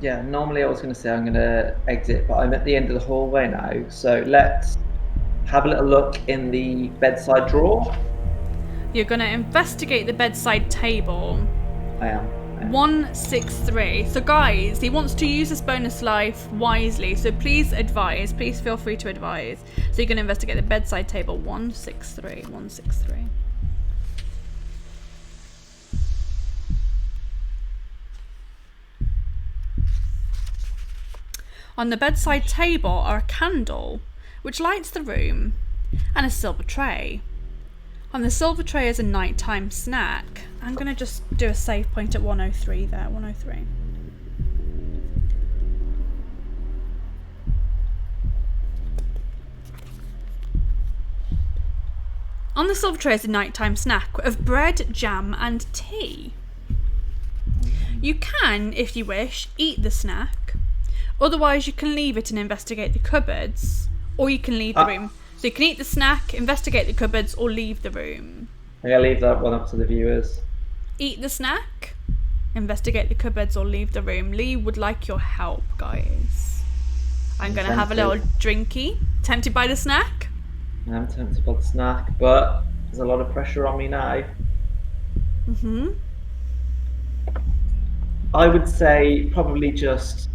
Yeah, normally I was going to say I'm going to exit, but I'm at the end of the hallway now. So let's have a little look in the bedside drawer. You're going to investigate the bedside table. I am. 163. So guys, he wants to use this bonus life wisely, so please feel free to advise. So you're going to investigate the bedside table. 163. On the bedside table are a candle which lights the room and a silver tray. On the silver tray is a nighttime snack. I'm going to just do a save point at 103 there, 103. On the silver tray is a nighttime snack of bread, jam and tea. You can, if you wish, eat the snack. Otherwise you can leave it and investigate the cupboards. Or you can leave the room. So you can eat the snack, investigate the cupboards, or leave the room. I'm going to leave that one up to the viewers. Eat the snack, investigate the cupboards, or leave the room. Lee would like your help, guys. I'm going to have a little drinky. Tempted by the snack? I'm tempted by the snack, but there's a lot of pressure on me now. I would say probably just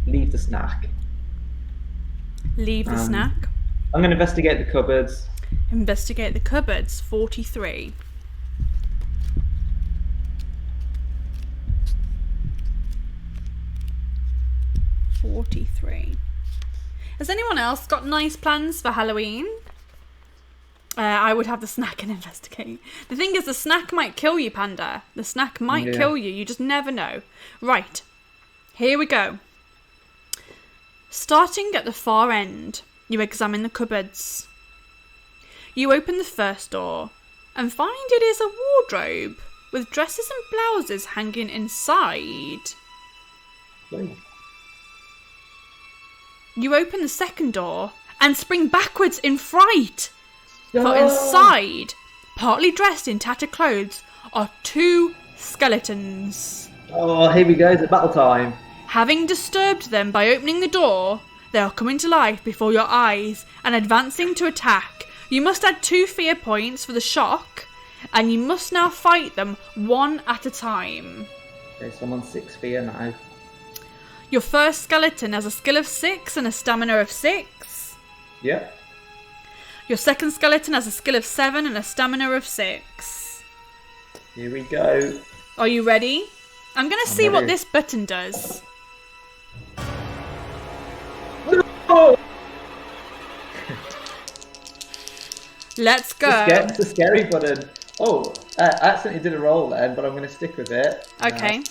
leave the snack. Leave the snack. I'm going to investigate the cupboards. Investigate the cupboards. 43. Has anyone else got nice plans for Halloween? I would have the snack and investigate. The thing is, the snack might kill you, Panda. The snack might kill you. You just never know. Right. Here we go. Starting at the far end, you examine the cupboards. You open the first door and find it is a wardrobe with dresses and blouses hanging inside. Ooh. You open the second door and spring backwards in fright. For inside, partly dressed in tattered clothes, are two skeletons. Oh, here we go, it's battle time. Having disturbed them by opening the door, they are coming to life before your eyes and advancing to attack. You must add 2 fear points for the shock, and you must now fight them one at a time. Okay, so I'm on 6 fear now. Your first skeleton has a skill of 6 and a stamina of 6. Yep. Your second skeleton has a skill of 7 and a stamina of 6. Here we go. Are you ready? I'm going to see ready. what this button does. Oh! Let's go. It's a scary button. Oh, I accidentally did a roll then, but I'm going to stick with it. Okay.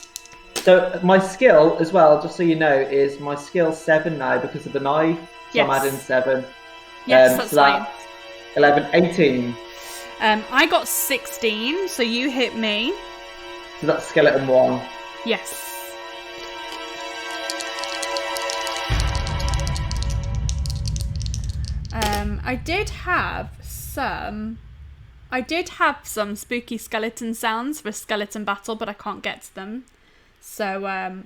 So my skill as well, just so you know, is my skill 7 now because of the knife. So Yes. I'm adding 7. Yes, that's so fine. that's 11, 18. I got 16, so you hit me. So that's skeleton 1. Yes. I did have some spooky skeleton sounds for skeleton battle, but I can't get to them. So,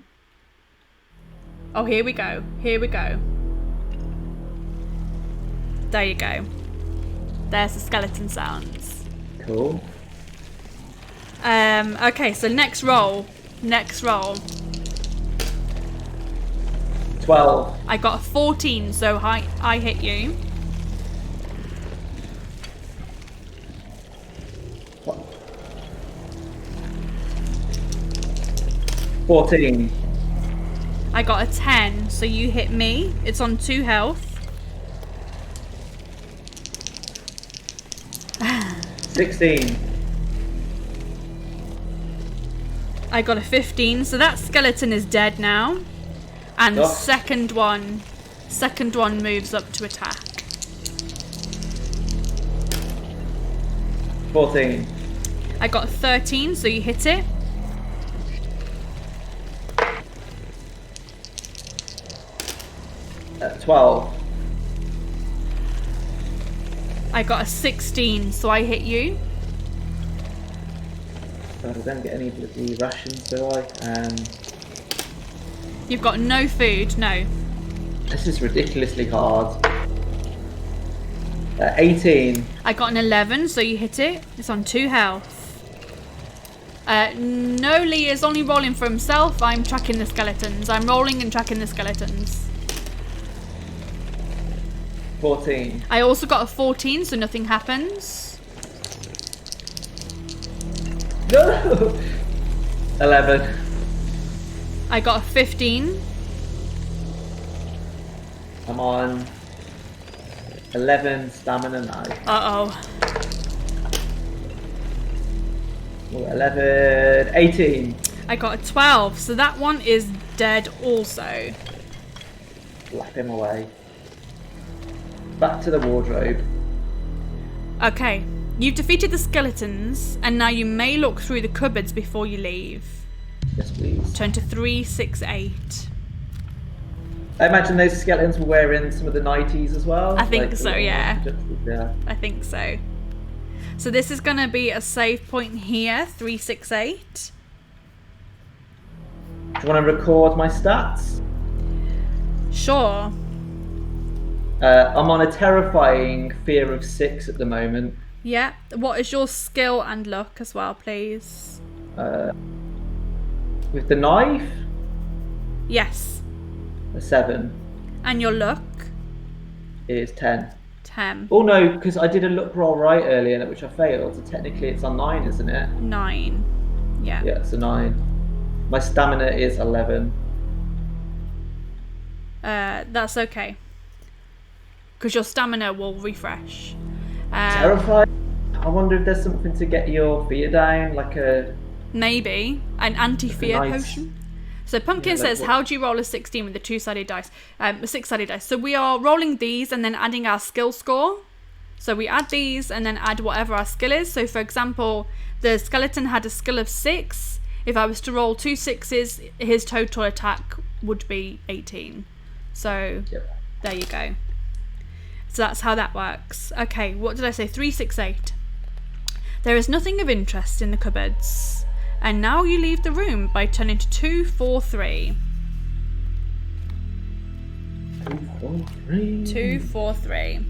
oh, here we go. Here we go. There you go. There's the skeleton sounds. Cool. Okay, so next roll. Next roll. 12. I got a 14, so I hit you. What? 14. I got a 10, so you hit me. It's on 2 health. 16. I got a 15, so that skeleton is dead now. And the second one moves up to attack. 14. I got a 13, so you hit it. Uh, 12. I got a 16, so I hit you. God, I don't get any bloody rations, do I? You've got no food, no. This is ridiculously hard. 18. I got an 11, so you hit it. It's on 2 health. Noli is only rolling for himself. I'm tracking the skeletons. I'm rolling and tracking the skeletons. 14. I also got a 14, so nothing happens. No! 11. I got a 15. I'm on 11 stamina now. Uh-oh. Oh, 11. 18. I got a 12, so that one is dead also. Slap him away. Back to the wardrobe. Okay, you've defeated the skeletons, and now you may look through the cupboards before you leave. Yes, please. Turn to 368. I imagine those skeletons were wearing some of the 90s as well. I think so, yeah. Yeah. I think so. So this is going to be a save point here, 368. Do you want to record my stats? Sure. I'm on a terrifying fear of 6 at the moment. Yeah. What is your skill and luck as well, please? With the knife, Yes. a 7 And your luck? is 10. 10. Oh no, because I did a luck roll right earlier, which I failed. So technically it's on 9, isn't it? 9. Yeah. Yeah, it's a 9. My stamina is 11. That's okay. Because your stamina will refresh. Terrified. I wonder if there's something to get your fear down, like a... Maybe. An anti-fear Nice. potion. So Pumpkin Yeah, like says, what- how do you roll a 16 with a 2-sided dice? A 6-sided dice. So we are rolling these and then adding our skill score. So we add these and then add whatever our skill is. So for example, the skeleton had a skill of 6. If I was to roll 2 6s, his total attack would be 18. So Yep. there you go. So that's how that works. Okay, what did I say? 368. There is nothing of interest in the cupboards. And now you leave the room by turning to 243. 243. 243.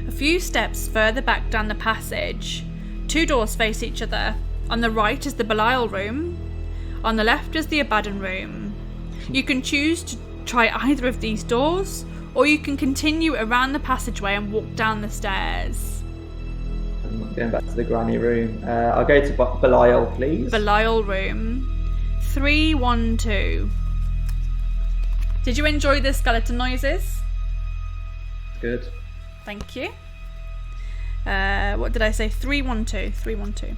A few steps further back down the passage, 2 doors face each other. On the right is the Belial room. On the left is the Abaddon room. You can choose to try either of these doors, or you can continue around the passageway and walk down the stairs. I'm not going back to the granny room. I'll go to Belial, please. Belial room. 312. Did you enjoy the skeleton noises? Good. Thank you. What did I say? 312. 312.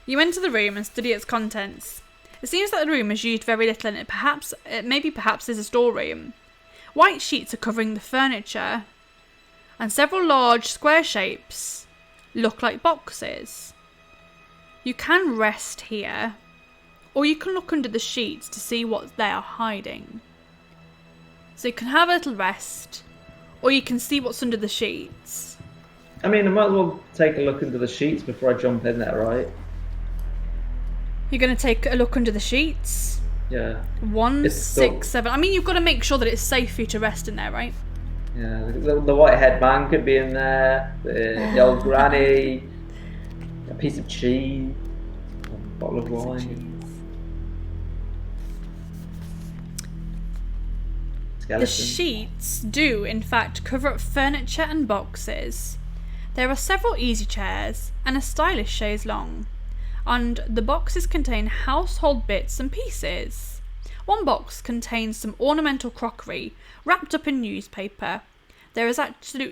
You enter the room and study its contents. It seems that the room is used very little, and perhaps is a storeroom. White sheets are covering the furniture, and several large square shapes look like boxes. You can rest here, or you can look under the sheets to see what they are hiding. So you can have a little rest, or you can see what's under the sheets. I mean, I might as well take a look under the sheets before I jump in there, right? You're going to take a look under the sheets? Yeah. 1, 6, 7. I mean, you've got to make sure that it's safe for you to rest in there, right? Yeah, the white-haired man could be in there, the old granny, a piece of cheese, a bottle of wine. Skeleton. The sheets do, in fact, cover up furniture and boxes. There are several easy chairs and a stylish chaise longue, and the boxes contain household bits and pieces. One box contains some ornamental crockery wrapped up in newspaper. There is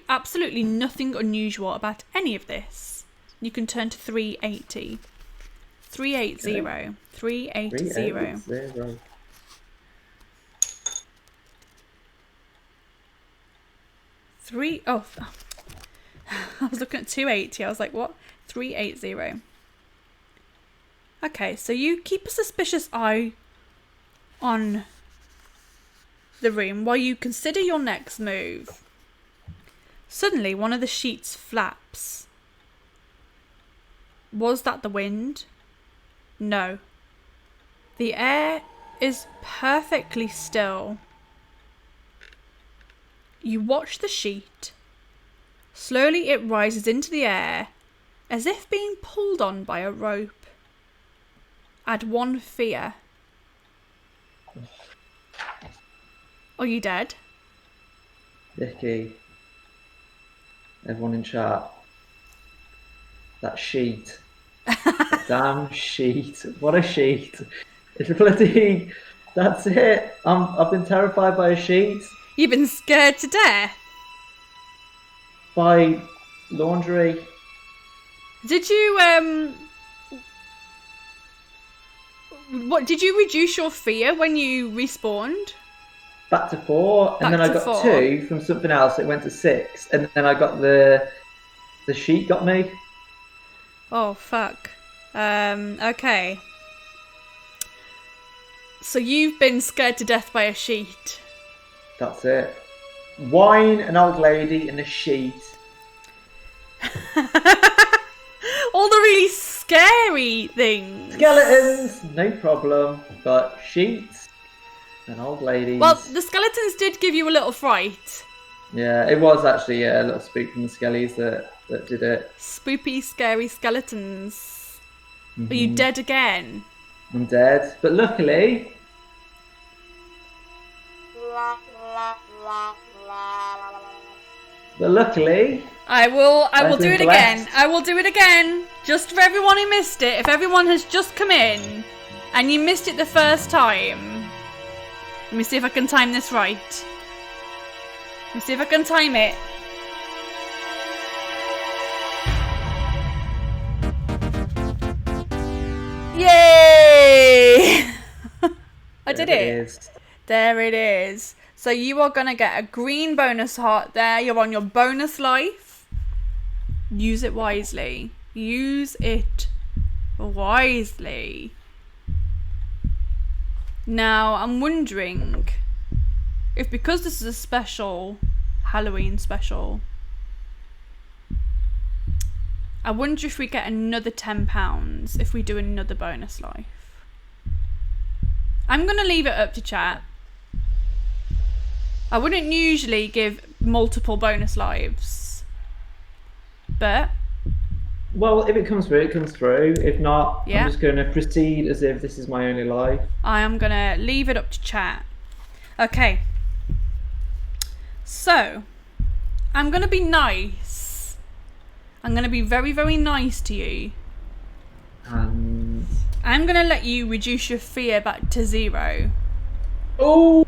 absolutely nothing unusual about any of this. You can turn to 380. 380. Okay. 380. 380. Oh, I was looking at 280. I was like, what? 380. Okay, so you keep a suspicious eye on the room while you consider your next move. Suddenly, one of the sheets flaps. Was that the wind? No. The air is perfectly still. You watch the sheet. Slowly it rises into the air, as if being pulled on by a rope. Add 1 fear. Are you dead? Vicky. Everyone in chat. That sheet. That damn sheet. What a sheet. It's bloody... That's it. I've been terrified by a sheet. You've been scared to death? By laundry. Did you, what, did you reduce your fear when you respawned? Back to 4, and then I got 2 from something else. It went to 6, and then I got the sheet got me. Oh fuck. Okay. So you've been scared to death by a sheet. That's it. Wine, an old lady, and a sheet. All the really scary things. Skeletons, no problem, but sheets and old ladies. Well, the skeletons did give you a little fright. Yeah, it was actually a little spook from the skellies that did it. Spoopy, scary skeletons. Are you dead again? I'm dead, but luckily... I will do it blessed. again. I will do it again. Just for everyone who missed it. If everyone has just come in and you missed it the first time. Let me see if I can time this right. Let me see if I can time it. Yay! I did it. There it is. So you are going to get a green bonus heart there. You're on your bonus life. Use it wisely. Use it wisely. Now, I'm wondering if, because this is a special, Halloween special, I wonder if we get another £10 if we do another bonus life. I'm going to leave it up to chat. I wouldn't usually give multiple bonus lives, but... Well, if it comes through, it comes through. If not, yeah. I'm just going to proceed as if this is my only life. I am going to leave it up to chat. Okay. So, I'm going to be nice. I'm going to be very, very nice to you. And I'm going to let you reduce your fear back to 0. Oh!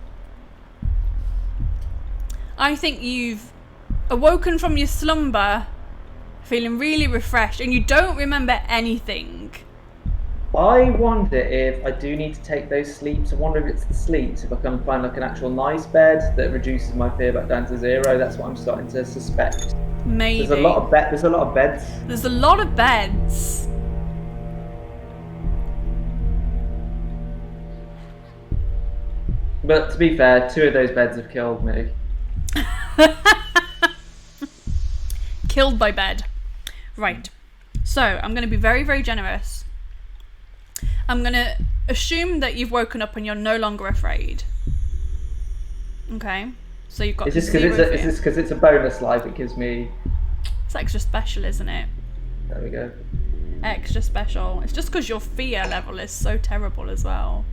I think you've awoken from your slumber feeling really refreshed and you don't remember anything. I wonder if I do need to take those sleeps. I wonder if it's the sleeps, if I can find like an actual nice bed that reduces my fear back down to 0. That's what I'm starting to suspect. Maybe. There's a lot of beds. There's a lot of beds. But to be fair, 2 of those beds have killed me. Killed by bed. Right. So, I'm going to be very, very generous. I'm going to assume that you've woken up and you're no longer afraid. Okay? So you've got Is this because it's a bonus life? It gives me... It's extra special, isn't it? There we go. Extra special. It's just because your fear level is so terrible as well.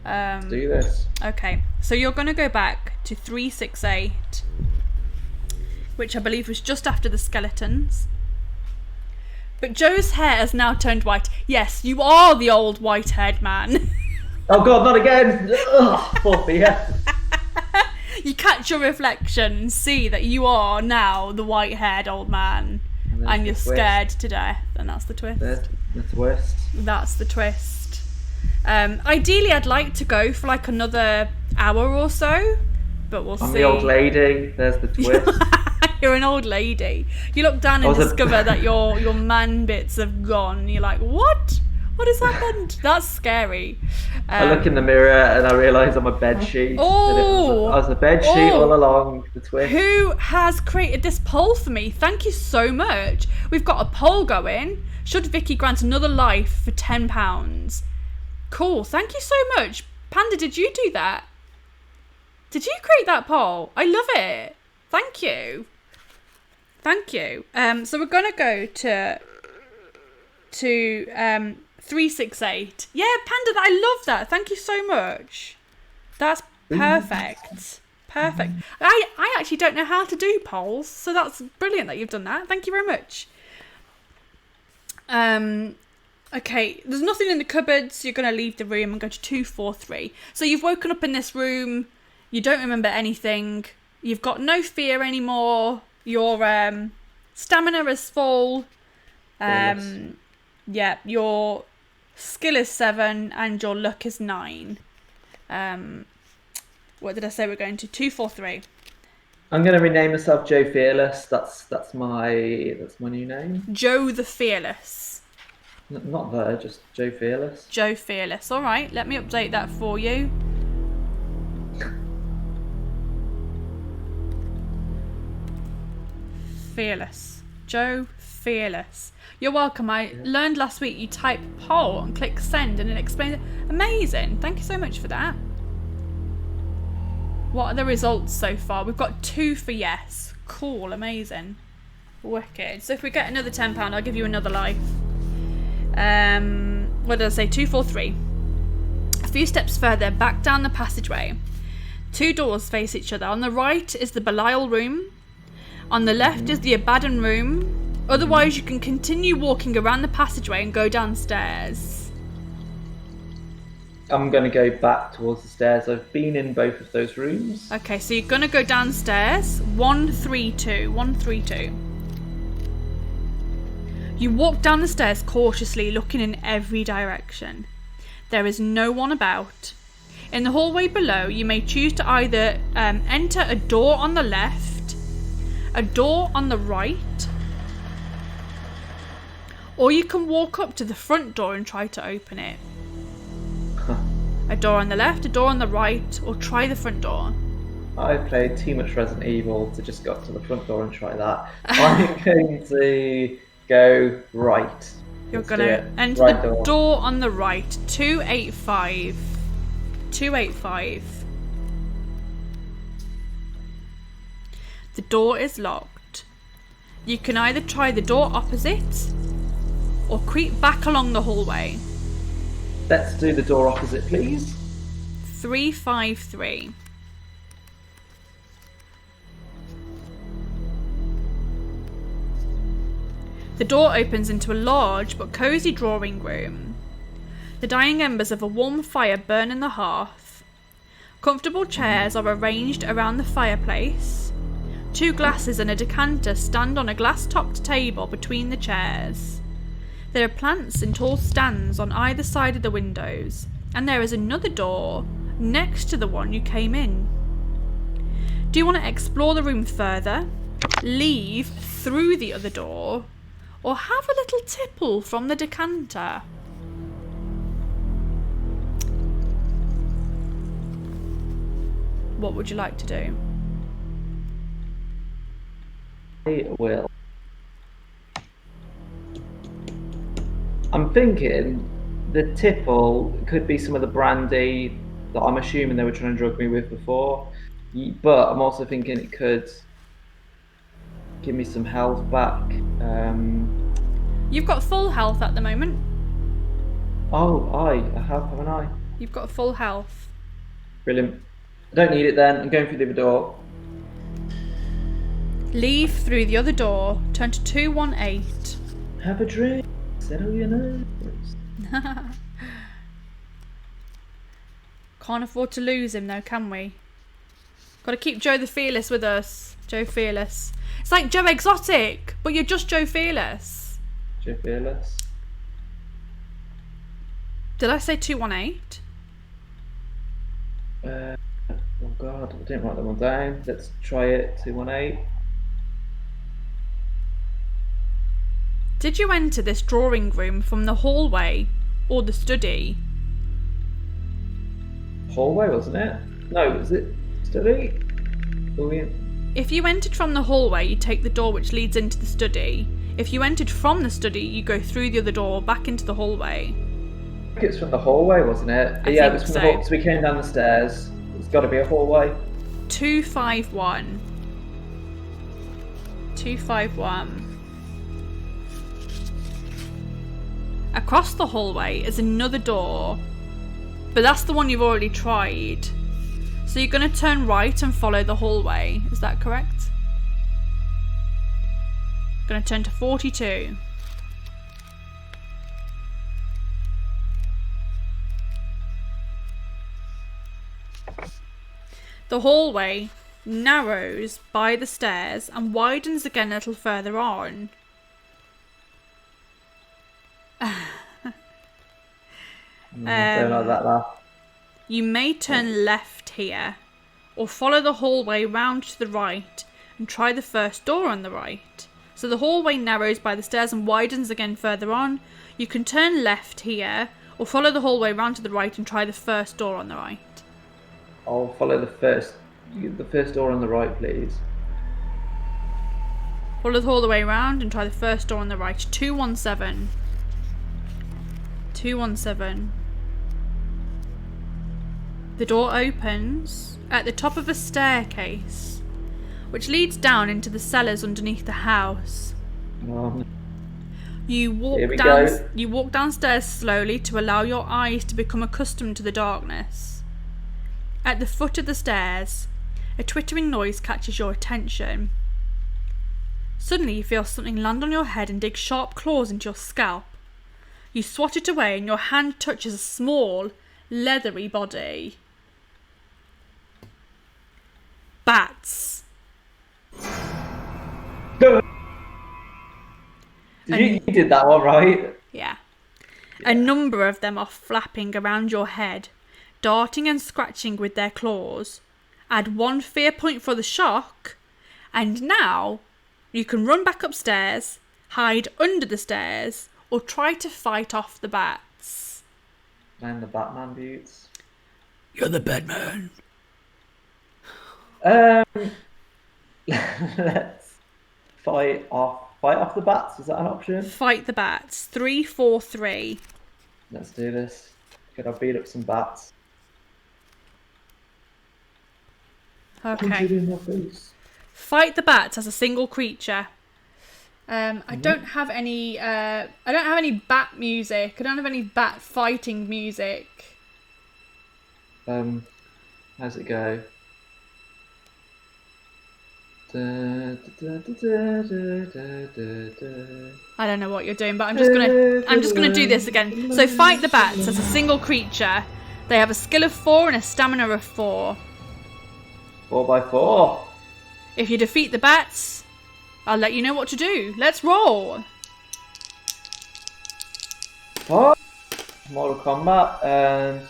Let's do this. Okay, so you're going to go back to 368, which I believe was just after the skeletons. But Joe's hair has now turned white. Yes, you are the old white-haired man. Oh god, not again! Ugh, poor fear. You catch your reflection and see that you are now the white-haired old man. And you're scared to death. And that's the twist. There's the twist. That's the twist. Ideally, I'd like to go for like another hour or so, but we'll see. I'm the old lady. There's the twist. You're an old lady. You look down and discover that your man bits have gone. You're like, what? What has happened? That's scary. I look in the mirror and I realise I'm a bed sheet. Oh, I was a bed sheet all along. The twist. Who has created this poll for me? Thank you so much. We've got a poll going. Should Vicky grant another life for £10? Cool. Thank you so much. Panda, did you do that? Did you create that poll? I love it. Thank you. Thank you. So we're gonna go to 368. Yeah, Panda, I love that. Thank you so much. That's perfect. Perfect. I actually don't know how to do polls, so that's brilliant that you've done that. Thank you very much. Okay, there's nothing in the cupboards. You're going to leave the room and go to 243. So you've woken up in this room. You don't remember anything. You've got no fear anymore. Your stamina is full. Yeah, your skill is 7 and your luck is 9. What did I say? We're going to 243. I'm going to rename myself Joe Fearless. That's my new name. Joe the Fearless. Not just Joe Fearless. Joe Fearless. All right, let me update that for you. Fearless. Joe Fearless. You're welcome. I learned last week you type poll and click send and it explains it. Amazing. Thank you so much for that. What are the results so far? We've got 2 for yes. Cool. Amazing. Wicked. So if we get another £10, I'll give you another life. What did I say? 243. A few steps further, back down the passageway. 2 doors face each other. On the right is the Belial room. On the left is the Abaddon room. Otherwise, you can continue walking around the passageway and go downstairs. I'm going to go back towards the stairs. I've been in both of those rooms. Okay, so you're going to go downstairs. 132. 132. You walk down the stairs cautiously, looking in every direction. There is no one about. In the hallway below, you may choose to either enter a door on the left, a door on the right, or you can walk up to the front door and try to open it. A door on the left, a door on the right, or try the front door. I've played too much Resident Evil to just go up to the front door and try that. I'm going to go right. You're going to enter right the door on the right. 285. 285. The door is locked. You can either try the door opposite or creep back along the hallway. Let's do the door opposite, please. 353. The door opens into a large but cosy drawing room. The dying embers of a warm fire burn in the hearth. Comfortable chairs are arranged around the fireplace. 2 glasses and a decanter stand on a glass-topped table between the chairs. There are plants in tall stands on either side of the windows, and there is another door next to the one you came in. Do you want to explore the room further, leave through the other door, or have a little tipple from the decanter? What would you like to do? I will. I'm thinking the tipple could be some of the brandy that I'm assuming they were trying to drug me with before, but I'm also thinking it could give me some health back. You've got full health at the moment. Oh, I have, haven't I? You've got full health. Brilliant. I don't need it then. I'm going through the other door. Leave through the other door. Turn to 218. Have a drink. Settle your nerves. Can't afford to lose him though, can we? Got to keep Joe the Fearless with us. Joe Fearless. It's like Joe Exotic, but you're just Joe Fearless. Joe Fearless. Did I say 218? Oh god, I didn't write that one down. Let's try it. 218. Did you enter this drawing room from the hallway or the study? Hallway, wasn't it? No, was it study? If you entered from the hallway, you take the door which leads into the study. If you entered from the study, you go through the other door back into the hallway. I think it's from the hallway, wasn't it? I Yeah, it think was from so. the hallway. So we came down the stairs. It's got to be a hallway. 251. 251. Across the hallway is another door, but that's the one you've already tried. So you're going to turn right and follow the hallway. Is that correct? Going to turn to 42. The hallway narrows by the stairs and widens again a little further on. Don't like that laugh. You may turn left here, or follow the hallway round to the right and try the first door on the right. So the hallway narrows by the stairs and widens again further on. You can turn left here, or follow the hallway round to the right and try the first door on the right. I'll follow the first door on the right, please. Follow the hallway round and try the first door on the right. 217. 217. The door opens at the top of a staircase, which leads down into the cellars underneath the house. You walk downstairs slowly to allow your eyes to become accustomed to the darkness. At the foot of the stairs, a twittering noise catches your attention. Suddenly you feel something land on your head and dig sharp claws into your scalp. You swat it away and your hand touches a small, leathery body. Bats. You did that one right. Yeah. A number of them are flapping around your head, darting and scratching with their claws. Add 1 fear point for the shock, and now you can run back upstairs, hide under the stairs, or try to fight off the bats. And the Batman boots. You're the Batman. Let's fight off the bats. Is that an option? Fight the bats. 343. Let's do this. Gotta beat up some bats. Okay. Fight the bats as a single creature. I don't have any. I don't have any bat music. I don't have any bat fighting music. How's it go? I don't know what you're doing, but I'm just gonna do this again. So fight the bats as a single creature. They have a skill of 4 and a stamina of 4. 4x4. If you defeat the bats, I'll let you know what to do. Let's roll. Oh, Mortal Kombat and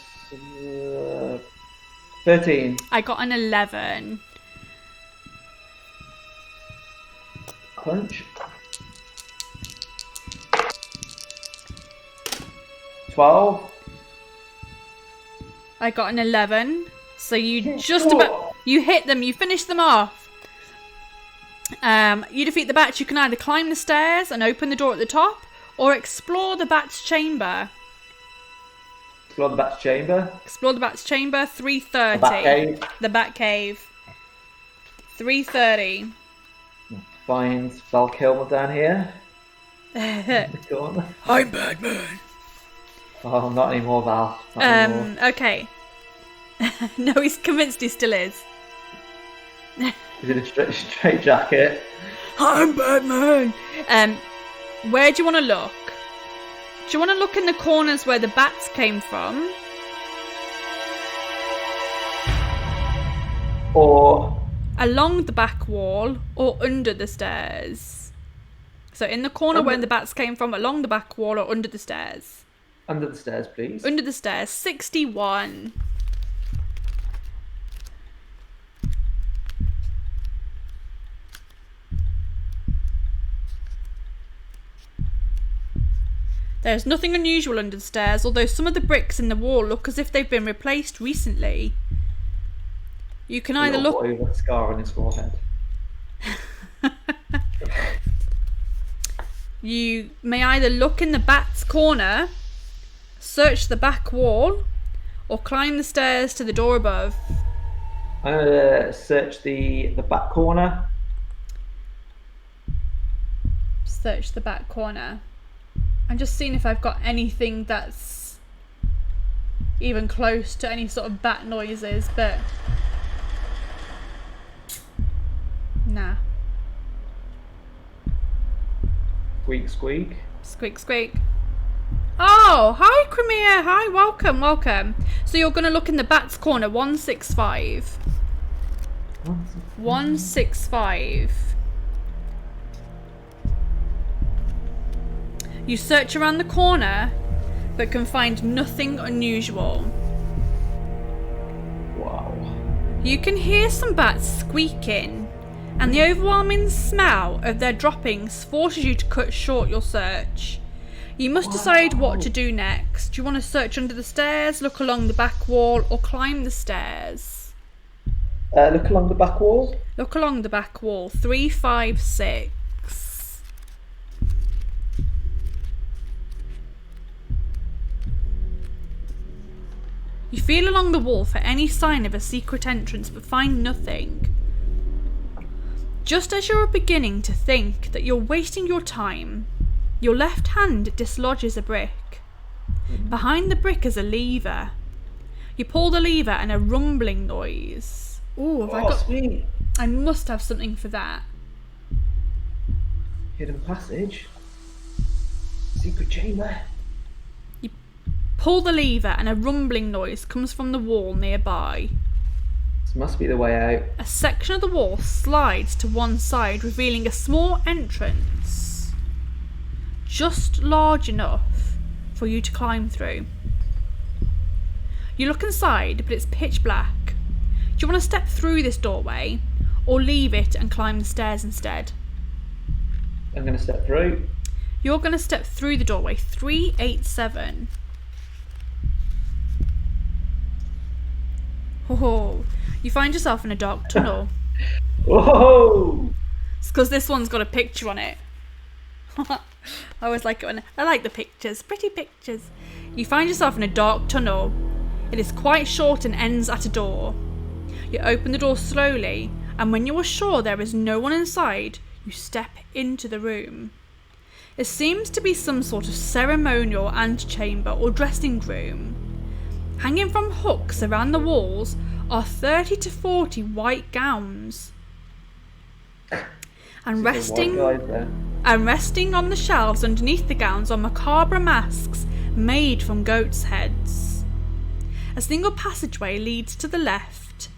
13. I got an 11. Punch. 12. I got an 11. So you just about... You hit them. You finish them off. You defeat the bats. You can either climb the stairs and open the door at the top, or explore the bat's chamber. Explore the bat's chamber. Explore the bat's chamber. 3:30. The bat cave. The bat cave. 3:30. Find Val Kilmer down here. In the corner. I'm Batman. Oh, not anymore, Val. Not anymore. Okay. No, he's convinced he still is. He's in a straight jacket. I'm Batman. Where do you want to look? Do you want to look in the corners where the bats came from? Or along the back wall, or under the stairs? So in the corner where the bats came from, along the back wall, or under the stairs? Under the stairs, please. Under the stairs. 61. There's nothing unusual under the stairs, although some of the bricks in the wall look as if they've been replaced recently. You can either look... boy with a scar on his forehead. You may either look in the bat's corner, search the back wall, or climb the stairs to the door above. I'm going to search the back corner. Search the back corner. I'm just seeing if I've got anything that's even close to any sort of bat noises, but nah. Squeak, squeak. Squeak, squeak. Oh, hi Crimea. Hi, welcome, welcome. So you're going to look in the bat's corner, 165. 165. You search around the corner, but can find nothing unusual. Wow. You can hear some bats squeaking, and the overwhelming smell of their droppings forces you to cut short your search. You must decide what to do next. Do you want to search under the stairs, look along the back wall, or climb the stairs? Look along the back wall. Look along the back wall. 356. You feel along the wall for any sign of a secret entrance, but find nothing. Just as you're beginning to think that you're wasting your time, your left hand dislodges a brick. Behind the brick is a lever. You pull the lever and a rumbling noise. Ooh, have I got... Sweet. I must have something for that. Hidden passage. Secret chamber. Pull the lever and a rumbling noise comes from the wall nearby. This must be the way out. A section of the wall slides to one side, revealing a small entrance. Just large enough for you to climb through. You look inside, but it's pitch black. Do you want to step through this doorway, or leave it and climb the stairs instead? I'm going to step through. You're going to step through the doorway. 387. Oh, you find yourself in a dark tunnel. Whoa! It's because this one's got a picture on it. I always like it when I like the pictures, pretty pictures. You find yourself in a dark tunnel. It is quite short and ends at a door. You open the door slowly, and when you are sure there is no one inside, you step into the room. It seems to be some sort of ceremonial antechamber or dressing room. Hanging from hooks around the walls are 30 to 40 white gowns. And White guys then. resting on the shelves underneath the gowns are macabre masks made from goats' heads. A single passageway leads to the left.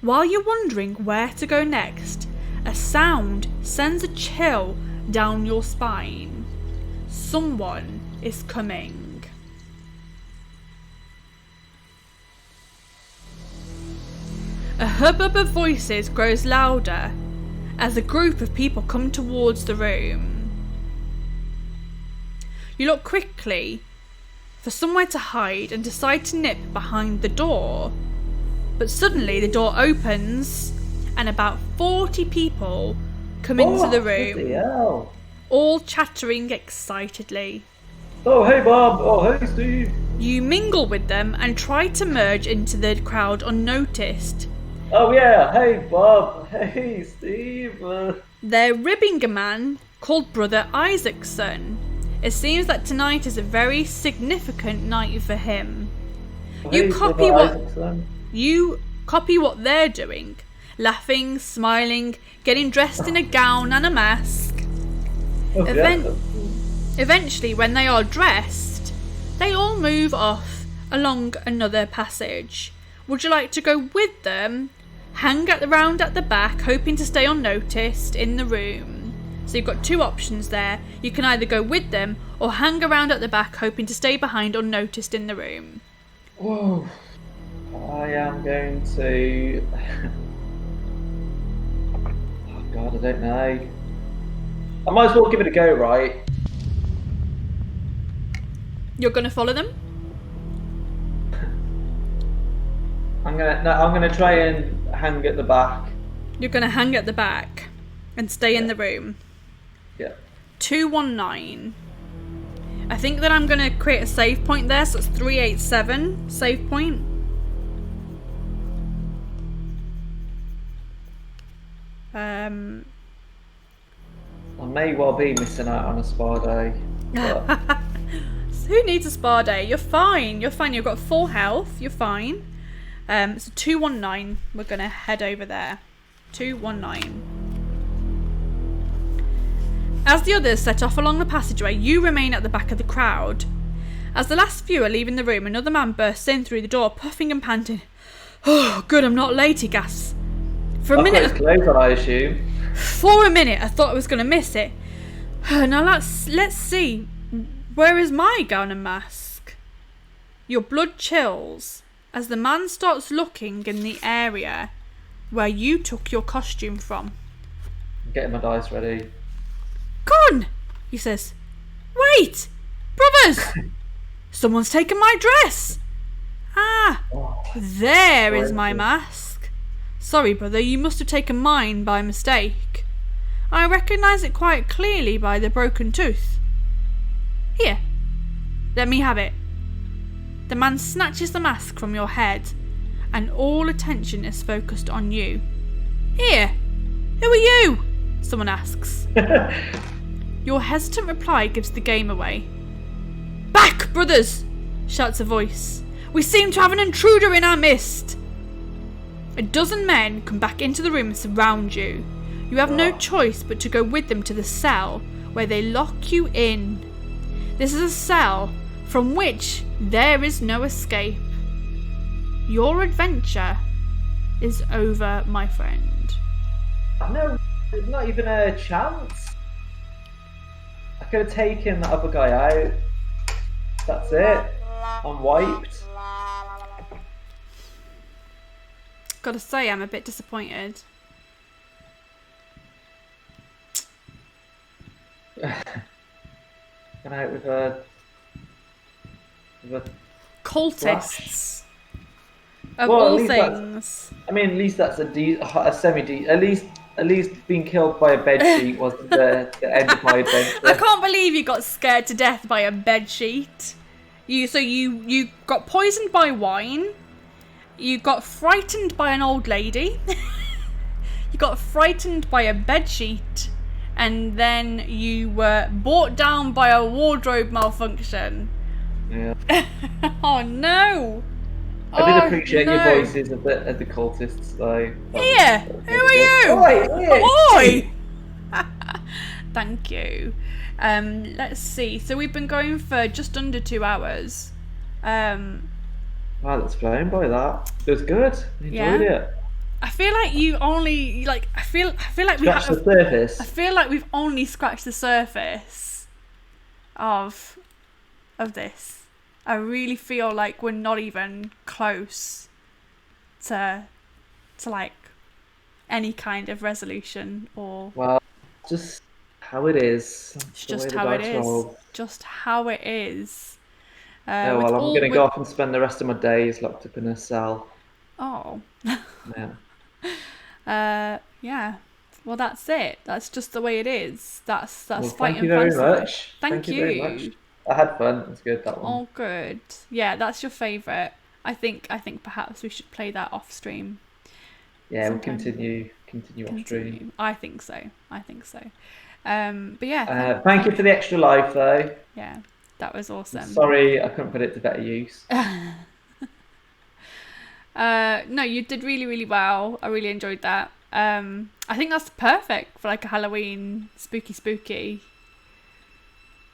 While you're wondering where to go next, a sound sends a chill down your spine. Someone is coming. A hubbub of voices grows louder as a group of people come towards the room. You look quickly for somewhere to hide and decide to nip behind the door. But suddenly the door opens and about 40 people come into the bloody room, hell. all chattering excitedly. Oh, hey, Bob. Oh, hey, Steve. You mingle with them and try to merge into the crowd unnoticed. Oh, yeah. Hey, Bob. Hey, Steve. They're ribbing a man called Brother Isaacson. It seems that tonight is a very significant night for him. Hey, You copy what they're doing, laughing, smiling, getting dressed in a gown and a mask. Eventually, when they are dressed, they all move off along another passage. Would you like to go with them? Hang around at the back, hoping to stay unnoticed in the room. So you've got two options there. You can either go with them or hang around at the back, hoping to stay behind unnoticed in the room. Whoa. I am going to... Oh, God, I don't know. I might as well give it a go, right? You're going to follow them? I'm gonna try and hang at the back. You're going to hang at the back and stay in the room. Yeah. 219. I think that I'm going to create a save point there, so it's 387 save point. I may well be missing out on a spa day. But... Who needs a spa day? You're fine. You're fine. You've got full health. You're fine. So 219. We're going to head over there. 219. As the others set off along the passageway, you remain at the back of the crowd. As the last few are leaving the room, another man bursts in through the door, puffing and panting. Oh, good, I'm not late, he gasps. For a minute, I assume. For a minute, I thought I was going to miss it. Now let's see. Where is my gown and mask? Your blood chills as the man starts looking in the area where you took your costume from. I'm getting my dice ready. Gone, he says. Wait, brothers! Someone's taken my dress. There is my mask. Sorry, brother, you must have taken mine by mistake. I recognise it quite clearly by the broken tooth. Here, let me have it. The man snatches the mask from your head, and all attention is focused on you. Here, who are you? Someone asks. Your hesitant reply gives the game away. Back, brothers! Shouts a voice. We seem to have an intruder in our midst. A dozen men come back into the room and surround you. You have no choice but to go with them to the cell where they lock you in. This is a cell from which there is no escape. Your adventure is over, my friend. No, there's not even a chance. I could have taken that other guy out. That's it. I'm wiped. Gotta say, I'm a bit disappointed. Going out with a cultists of all things. I mean, at least that's a semi. At least being killed by a bedsheet wasn't the end of my adventure. I can't believe you got scared to death by a bedsheet. You got poisoned by wine. You got frightened by an old lady. You got frightened by a bedsheet. And then you were brought down by a wardrobe malfunction. Yeah. Oh no! I did Oh appreciate your no! voices of the cultists, though. Here! That was Who really are good. you? Oi! Ahoy! Thank you. Let's see. So we've been going for just under 2 hours. Wow, that's flown by that. It was good. I enjoyed Yeah. it. I feel like you only like. I feel like we Scratch the have. I surface. feel like we've only scratched the surface of this. I really feel like we're not even close to like any kind of resolution or. Well, just how it is. It's The way just the how it dice is. roll. Just how it is. Oh With well, I'm all gonna with go off and spend the rest of my days locked up in a cell. oh. Yeah. Yeah. Well, that's it. That's just the way it is. That's Well, thank fighting you very fantasy though. much. Thank Thank you very much. you. I had fun. It was good, that one. Oh, good. Yeah, that's your favourite. I think perhaps we should play that off stream. Yeah, we'll sometime. continue off stream. I think so. But yeah. Thank you for the extra life, though. Yeah, that was awesome. Sorry, I couldn't put it to better use. No, you did really, really well. I really enjoyed that. I think that's perfect for like a Halloween spooky.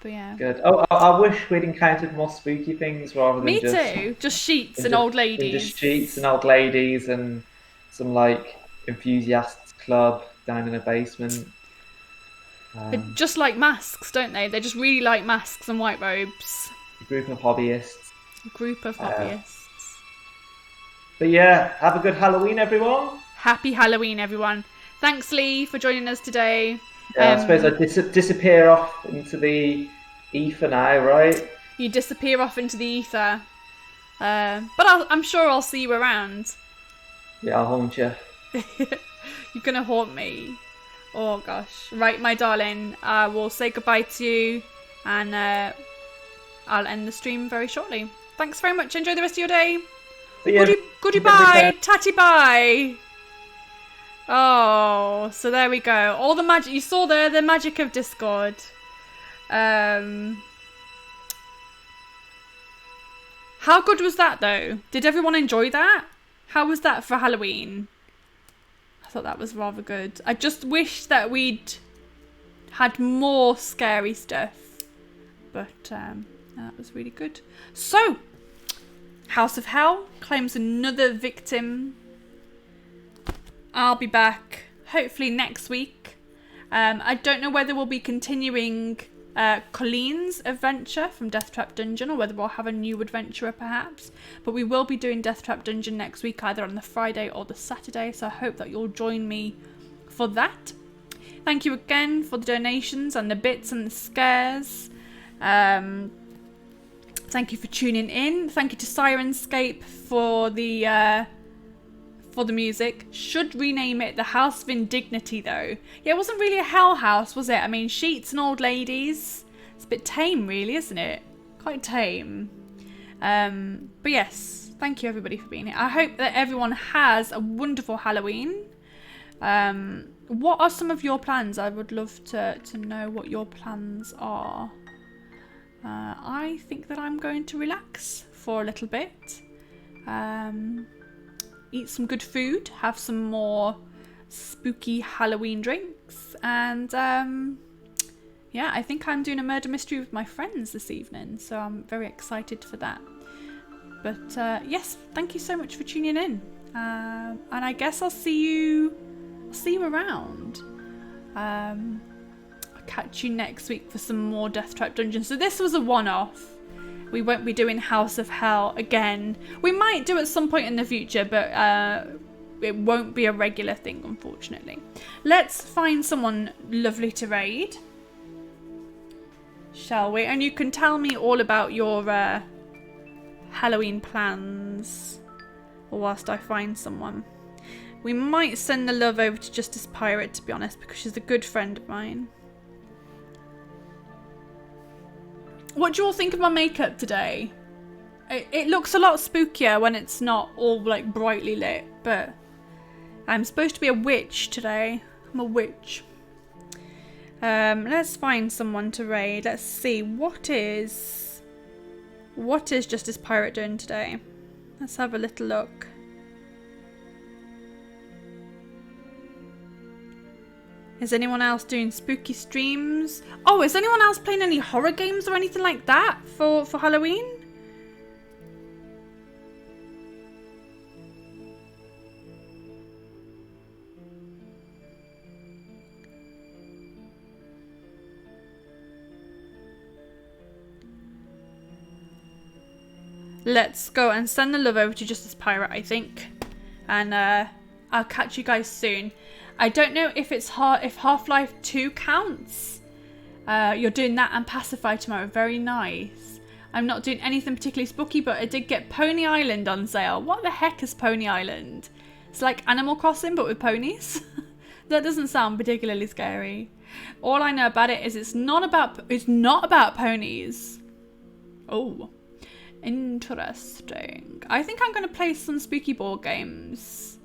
But yeah. Good. Oh, I wish we'd encountered more spooky things rather than Me just too. Just sheets and old ladies. just sheets and old ladies and some like enthusiasts club down in a basement. They just like masks, don't they? They just really like masks and white robes. A group of hobbyists. Group of hobbyists. But yeah, have a good Halloween, everyone. Happy Halloween, everyone. Thanks, Lee, for joining us today. Yeah, I suppose I disappear off into the ether now, right? You disappear off into the ether. But I'm sure I'll see you around. Yeah, I'll haunt you. You're gonna haunt me. Oh gosh. Right, my darling. I will say goodbye to you, and I'll end the stream very shortly. Thanks very much. Enjoy the rest of your day. Goodie bye. Tatty bye. Oh, so there we go. All the magic you saw there, the magic of Discord. How good was that though? Did everyone enjoy that? How was that for Halloween? I thought that was rather good. I just wish that we'd had more scary stuff. But that was really good. So, House of Hell claims another victim. I'll be back hopefully next week. I don't know whether we'll be continuing Colleen's adventure from Death Trap Dungeon or whether we'll have a new adventurer perhaps. But we will be doing Death Trap Dungeon next week, either on the Friday or the Saturday. So I hope that you'll join me for that. Thank you again for the donations and the bits and the scares. Thank you for tuning in. Thank you to Sirenscape for the music. Should rename it the House of Indignity though. Yeah, it wasn't really a hell house, was it? I mean, sheets and old ladies. It's a bit tame really, isn't it? Quite tame. But yes, thank you everybody for being here. I hope that everyone has a wonderful Halloween. What are some of your plans? I would love to know what your plans are. I think that I'm going to relax for a little bit. Eat some good food, have some more spooky Halloween drinks, and yeah, I think I'm doing a murder mystery with my friends this evening, so I'm very excited for that. But yes, thank you so much for tuning in, and I guess I'll see you around. I'll catch you next week for some more Death Trap Dungeon. So this was a one-off. We won't be doing House of Hell again. We might do at some point in the future, but it won't be a regular thing, unfortunately. Let's find someone lovely to raid, shall we? And you can tell me all about your Halloween plans whilst I find someone. We might send the love over to Justice Pirate, to be honest, because she's a good friend of mine. What do you all think of my makeup today? It looks a lot spookier when it's not all like brightly lit, but I'm supposed to be a witch today. I'm a witch. Let's find someone to raid. Let's see, what is Justice Pirate doing today? Let's have a little look. Is anyone else doing spooky streams? Oh, is anyone else playing any horror games or anything like that for Halloween? Let's go and send the love over to Justice Pirate, I think. And I'll catch you guys soon. I don't know if it's if Half-Life 2 counts. You're doing that and Pacify tomorrow. Very nice. I'm not doing anything particularly spooky, but I did get Pony Island on sale. What the heck is Pony Island? It's like Animal Crossing, but with ponies. That doesn't sound particularly scary. All I know about it is it's not about ponies. Oh. Interesting. I think I'm going to play some spooky board games.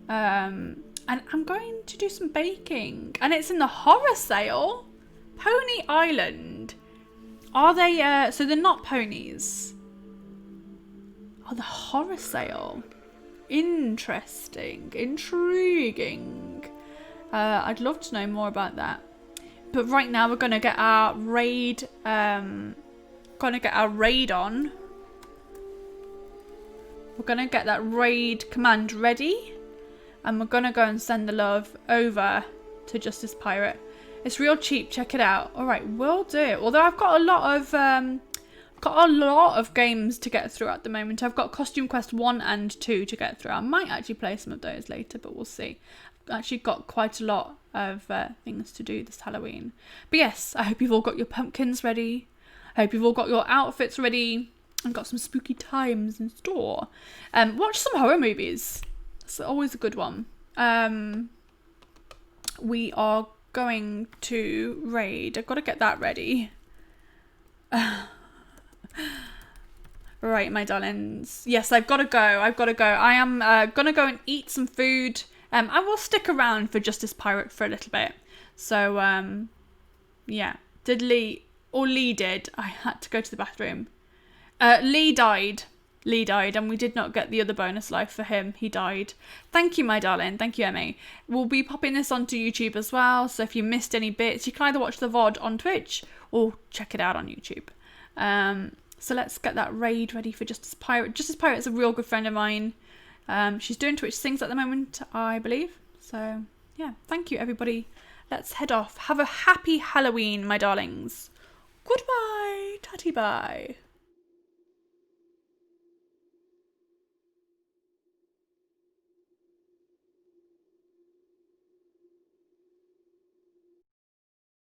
And I'm going to do some baking. And it's in the horror sale. Pony Island. Are they, so they're not ponies. Oh, the horror sale. Interesting. Intriguing. I'd love to know more about that. But right now we're going to get our raid, on. We're going to get that raid command ready. And we're going to go and send the love over to Justice Pirate. It's real cheap. Check it out. All right, we'll do it. Although I've got a lot of games to get through at the moment. I've got Costume Quest 1 and 2 to get through. I might actually play some of those later, but we'll see. I've actually got quite a lot of things to do this Halloween. But yes, I hope you've all got your pumpkins ready. I hope you've all got your outfits ready. And got some spooky times in store. Watch some horror movies. It's always a good one. We are going to raid. I've got to get that ready. Right, my darlings. Yes, I've got to go. I am going to go and eat some food. I will stick around for Justice Pirate for a little bit. So, yeah. Lee did. I had to go to the bathroom. Lee died, and we did not get the other bonus life for him. He died. Thank you, my darling. Thank you, Emmy. We'll be popping this onto YouTube as well, so if you missed any bits, you can either watch the VOD on Twitch or check it out on YouTube. So let's get that raid ready for Justice Pirate. Justice Pirate is a real good friend of mine. She's doing Twitch Sings at the moment, I believe. So, yeah, thank you, everybody. Let's head off. Have a happy Halloween, my darlings. Goodbye. Tatty bye.